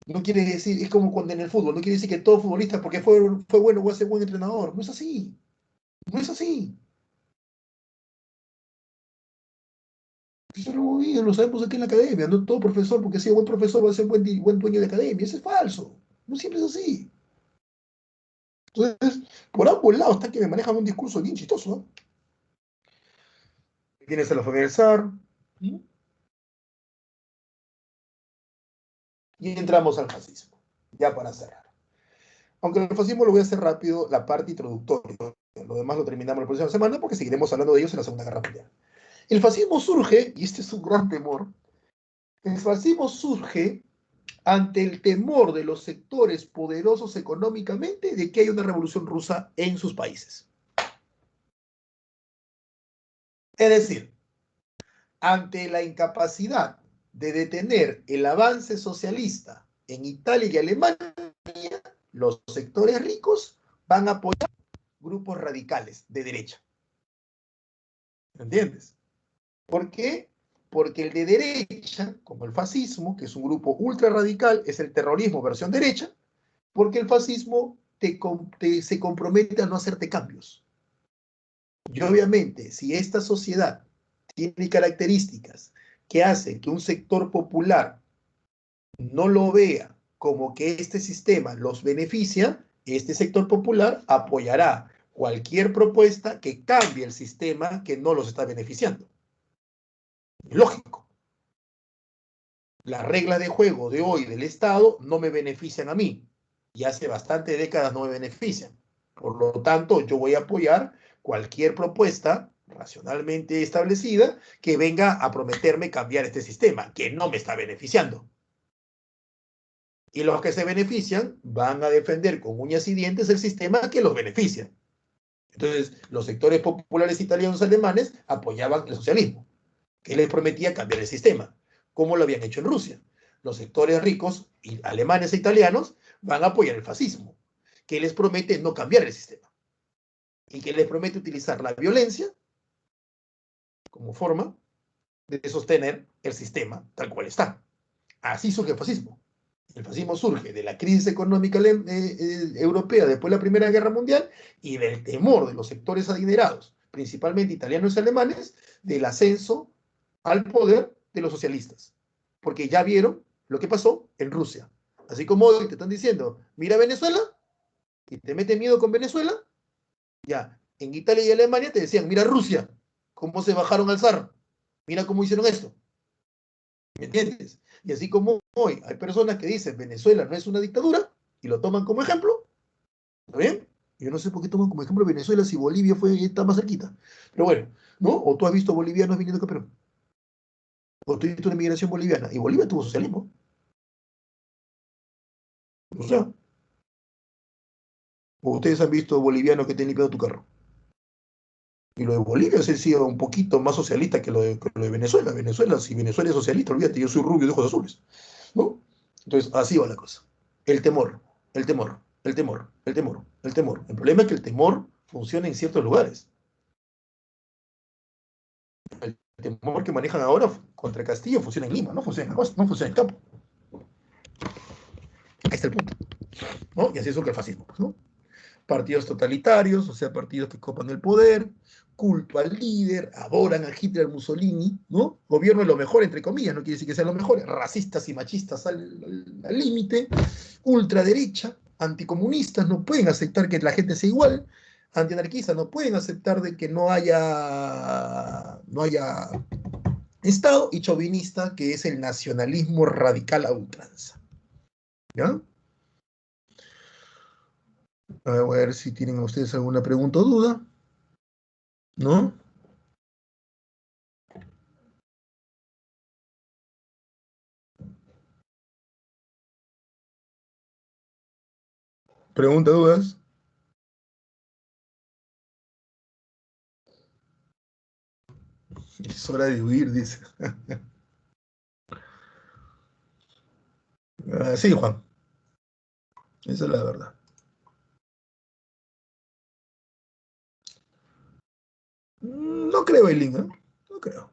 No quiere decir, es como cuando en el fútbol, no quiere decir que todo futbolista porque fue bueno va a ser buen entrenador. No es así, no es así. Eso lo sabemos aquí en la academia. No todo profesor porque sea buen profesor va a ser buen dueño de academia. Eso es falso. No siempre es así. Entonces, por ambos lados está que me manejan un discurso bien chistoso, ¿no? Tienes a la familia del zar, ¿sí? Y entramos al fascismo, ya para cerrar. Aunque el fascismo lo voy a hacer rápido, la parte introductoria. Lo demás lo terminamos la próxima semana porque seguiremos hablando de ellos en la Segunda Guerra Mundial. El fascismo surge, y este es un gran temor, el fascismo surge ante el temor de los sectores poderosos económicamente de que haya una revolución rusa en sus países. Es decir, ante la incapacidad de detener el avance socialista en Italia y Alemania, los sectores ricos van a apoyar grupos radicales de derecha. ¿Entiendes? ¿Por qué? Porque el de derecha, como el fascismo, que es un grupo ultra radical, es el terrorismo versión derecha, porque el fascismo se compromete a no hacerte cambios. Y obviamente, si esta sociedad tiene características que hacen que un sector popular no lo vea como que este sistema los beneficia, este sector popular apoyará cualquier propuesta que cambie el sistema que no los está beneficiando. Lógico. Las reglas de juego de hoy del Estado no me benefician a mí. Y hace bastantes décadas no me benefician. Por lo tanto, yo voy a apoyar cualquier propuesta racionalmente establecida que venga a prometerme cambiar este sistema, que no me está beneficiando. Y los que se benefician van a defender con uñas y dientes el sistema que los beneficia. Entonces, los sectores populares italianos y alemanes apoyaban el socialismo, que les prometía cambiar el sistema, como lo habían hecho en Rusia. Los sectores ricos, alemanes e italianos, van a apoyar el fascismo, que les promete no cambiar el sistema y que les promete utilizar la violencia como forma de sostener el sistema tal cual está. Así surge el fascismo. El fascismo surge de la crisis económica europea después de la Primera Guerra Mundial y del temor de los sectores adinerados, principalmente italianos y alemanes, del ascenso al poder de los socialistas. Porque ya vieron lo que pasó en Rusia. Así como hoy te están diciendo, mira Venezuela, y te meten miedo con Venezuela, ya, en Italia y Alemania te decían, mira Rusia, cómo se bajaron al zar, mira cómo hicieron esto. ¿Me entiendes? Y así como hoy hay personas que dicen Venezuela no es una dictadura y lo toman como ejemplo, ¿está bien? Yo no sé por qué toman como ejemplo Venezuela si Bolivia está más cerquita. Pero bueno, ¿no? O tú has visto bolivianos viniendo acá a Perú. O tú has visto una migración boliviana. Y Bolivia tuvo socialismo. O sea, o ustedes han visto bolivianos que te han limpiado tu carro. Y lo de Bolivia sí ha sido un poquito más socialista que lo de Venezuela. Venezuela, si Venezuela es socialista, olvídate, yo soy rubio de ojos azules, ¿no? Entonces, así va la cosa. El temor, el temor, el temor, el temor, el temor. El problema es que el temor funciona en ciertos lugares. El temor que manejan ahora contra Castillo funciona en Lima, no funciona en la costa, no funciona en el campo. Ahí está el punto, ¿no? Y así es lo que el fascismo, ¿no? Partidos totalitarios, o sea, partidos que copan el poder, culto al líder, adoran a Hitler, Mussolini, ¿no? Gobierno es lo mejor, entre comillas, no quiere decir que sea lo mejor, racistas y machistas al límite, ultraderecha, anticomunistas no pueden aceptar que la gente sea igual, antianarquistas no pueden aceptar de que no haya Estado, y chauvinista, que es el nacionalismo radical a ultranza, ¿ya? A ver si tienen ustedes alguna pregunta o duda, ¿no? Pregunta, dudas. Es hora de huir, dice. Sí, Juan, esa es la verdad. No creo, Eileen, ¿eh? No creo.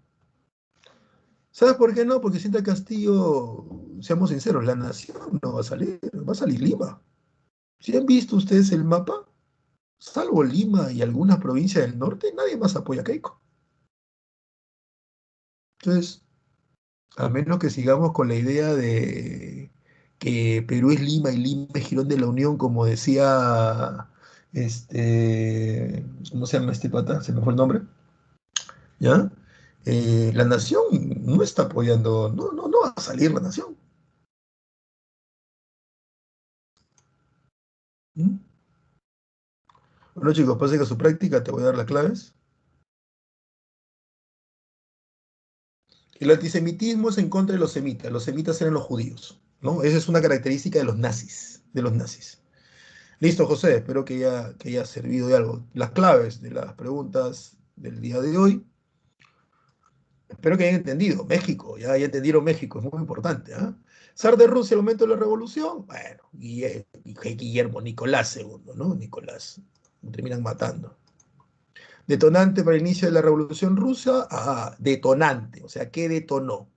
¿Sabes por qué no? Porque sienta Castillo, seamos sinceros, la nación no va a salir Lima. Si han visto ustedes el mapa, salvo Lima y algunas provincias del norte, nadie más apoya a Keiko. Entonces, a menos que sigamos con la idea de que Perú es Lima y Lima es Girón de la Unión, como decía ¿cómo se llama este pata? Se me fue el nombre. ¿Ya? La nación no está apoyando, no va a salir la nación. ¿Mm? Bueno, chicos, pasen a su práctica, te voy a dar las claves. El antisemitismo es en contra de los semitas eran los judíos, ¿no? Esa es una característica de los nazis, de los nazis. Listo, José, espero que haya servido de algo. Las claves de las preguntas del día de hoy, espero que hayan entendido. México, ya entendieron México, es muy importante, ¿ah? Zar de Rusia, el momento de la revolución, bueno, Guillermo Nicolás II, ¿no? Nicolás, lo terminan matando. Detonante para el inicio de la revolución rusa, detonante, o sea, ¿qué detonó?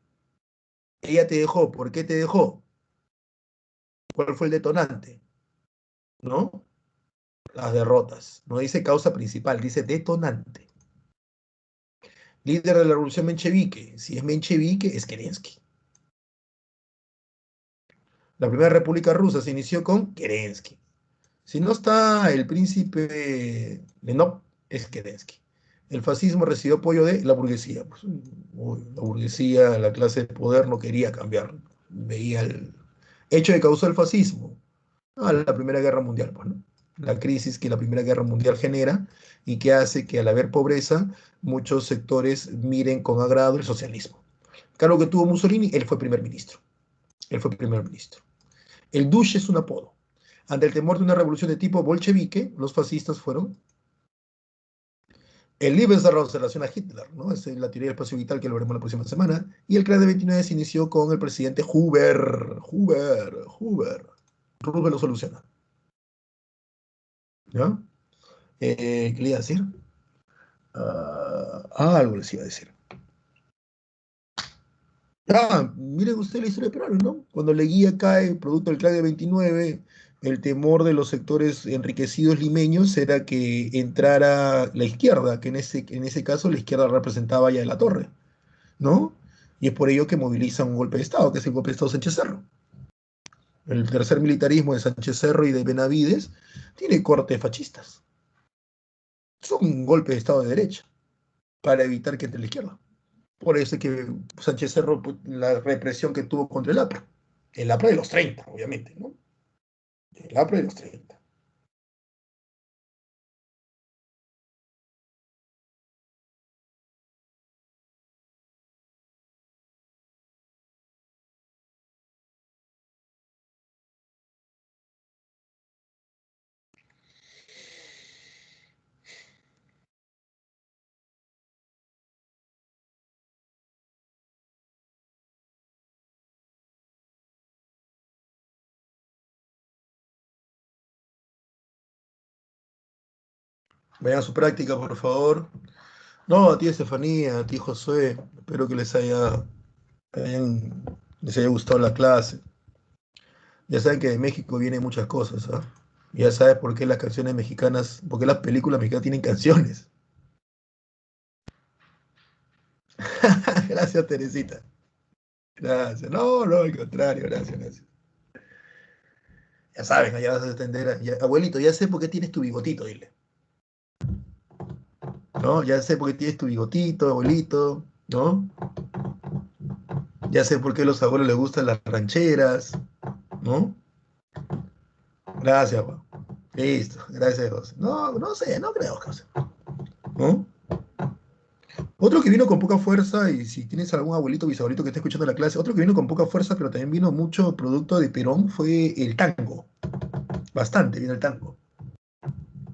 Ella te dejó, ¿por qué te dejó? ¿Cuál fue el detonante? ¿No? Las derrotas. No dice causa principal, dice detonante. Líder de la revolución menchevique. Si es menchevique, es Kerensky. La primera república rusa se inició con Kerensky. Si no está el príncipe Lenov, es Kerensky. El fascismo recibió apoyo de la burguesía. Pues, la burguesía, la clase de poder no quería cambiar. Veía el hecho de causar el fascismo a la Primera Guerra Mundial, pues, ¿no? La crisis que la Primera Guerra Mundial genera y que hace que al haber pobreza, muchos sectores miren con agrado el socialismo. Claro que tuvo Mussolini, él fue primer ministro. Él fue primer ministro. El Duce es un apodo. Ante el temor de una revolución de tipo bolchevique, los fascistas fueron el Lebensraum se relaciona a Hitler, ¿no? Es la teoría del espacio vital que lo veremos la próxima semana. Y el CRA de 29 se inició con el presidente Hoover. Roosevelt lo soluciona, ¿ya? ¿Qué le iba a decir? Algo les iba a decir. Miren ustedes la historia de Perón, ¿no? Cuando Leguía cae, producto del CRA de 29, el temor de los sectores enriquecidos limeños era que entrara la izquierda, que en ese caso la izquierda representaba ya de la Torre, ¿no? Y es por ello que movilizan un golpe de Estado, que es el golpe de Estado Sánchez Cerro. El tercer militarismo de Sánchez Cerro y de Benavides tiene cortes fascistas. Son un golpe de Estado de derecha para evitar que entre la izquierda. Por eso es que Sánchez Cerro, la represión que tuvo contra el APRA de los 30, obviamente, ¿no? El APRA de los 30. Vayan a su práctica, por favor. No, a ti Estefanía, a ti Josué, espero que hayan- les haya gustado la clase. Ya saben que de México vienen muchas cosas, ¿ah? Ya sabes por qué las canciones mexicanas, por qué las películas mexicanas tienen canciones. Gracias, Teresita. Gracias. No, no, al contrario, gracias, gracias. Ya saben, allá vas a entender. Abuelito, ya sé por qué tienes tu bigotito, dile. ¿No? Ya sé por qué tienes tu bigotito, abuelito, ¿no? Ya sé por qué a los abuelos les gustan las rancheras, ¿no? Gracias, Juan. Listo, gracias, José. No, no sé, no creo, José. ¿No? Otro que vino con poca fuerza, y si tienes algún abuelito, bisabuelito que esté escuchando la clase, otro que vino con poca fuerza, pero también vino mucho producto de Perón, fue el tango. Bastante vino el tango.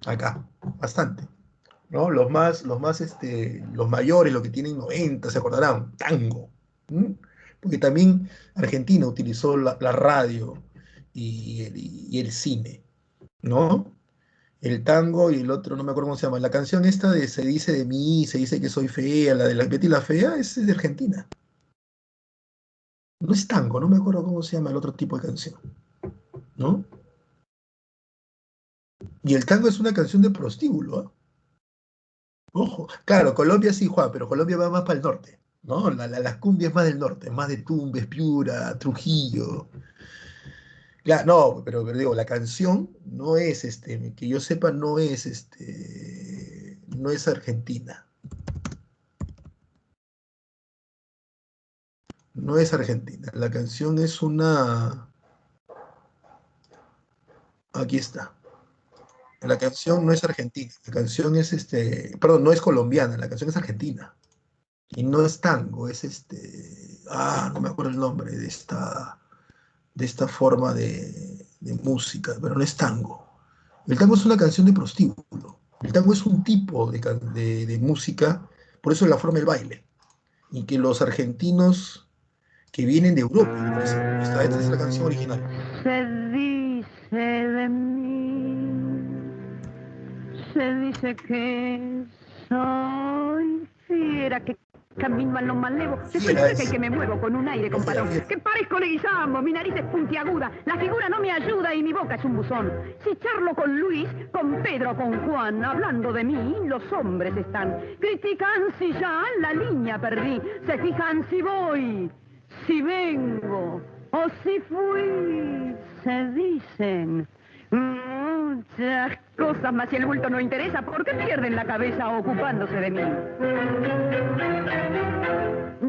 Acá, bastante. ¿No? Los mayores, los que tienen 90 se acordarán, tango. ¿Mm? Porque también Argentina utilizó la radio y el cine, ¿no? El tango y el otro, no me acuerdo cómo se llama. La canción esta de Se dice de mí, se dice que soy fea, la de la Betty la Fea, es de Argentina. No es tango, no me acuerdo cómo se llama el otro tipo de canción, ¿no? Y el tango es una canción de prostíbulo, ¿ah? Ojo, claro, Colombia sí, Juan, pero Colombia va más para el norte, ¿no? Las cumbias más del norte, más de Tumbes, Piura, Trujillo. Claro, no, pero digo, la canción no es, que yo sepa, no es argentina, no es argentina. La canción es aquí está. La canción no es argentina, la canción es, perdón, no es colombiana, la canción es argentina. Y no es tango, es no me acuerdo el nombre de esta forma de música, pero no es tango. El tango es una canción de prostíbulo. El tango es un tipo de música, por eso es la forma del baile. Y que los argentinos que vienen de Europa utilizan. Esta es la canción original. Se dice de mí, se dice que soy fiera, que camino a lo malevo, que soy Fiera seca y es. que me muevo con un aire compadrón, Fiera. que parezco Leguizamo, mi nariz es puntiaguda, la figura no me ayuda y mi boca es un buzón. Si charlo con Luis, con Pedro, con Juan, hablando de mí, los hombres están. Critican si ya la línea perdí, se fijan si voy, si vengo o si fui, se dicen muchas cosas, mas si el bulto no interesa, ¿por qué pierden la cabeza ocupándose de mí?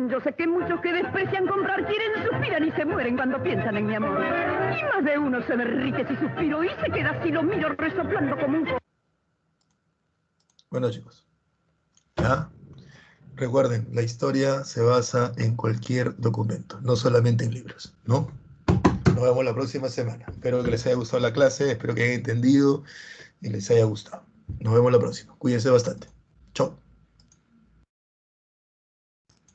Yo sé que muchos que desprecian comprar quieren, suspiran y se mueren cuando piensan en mi amor. Y más de uno se derrite si suspiro y se queda así, lo miro resoplando como un... Bueno, chicos, ¿ya? Recuerden, la historia se basa en cualquier documento, no solamente en libros, ¿no? Nos vemos la próxima semana. Espero que les haya gustado la clase, espero que hayan entendido y les haya gustado. Nos vemos la próxima. Cuídense bastante.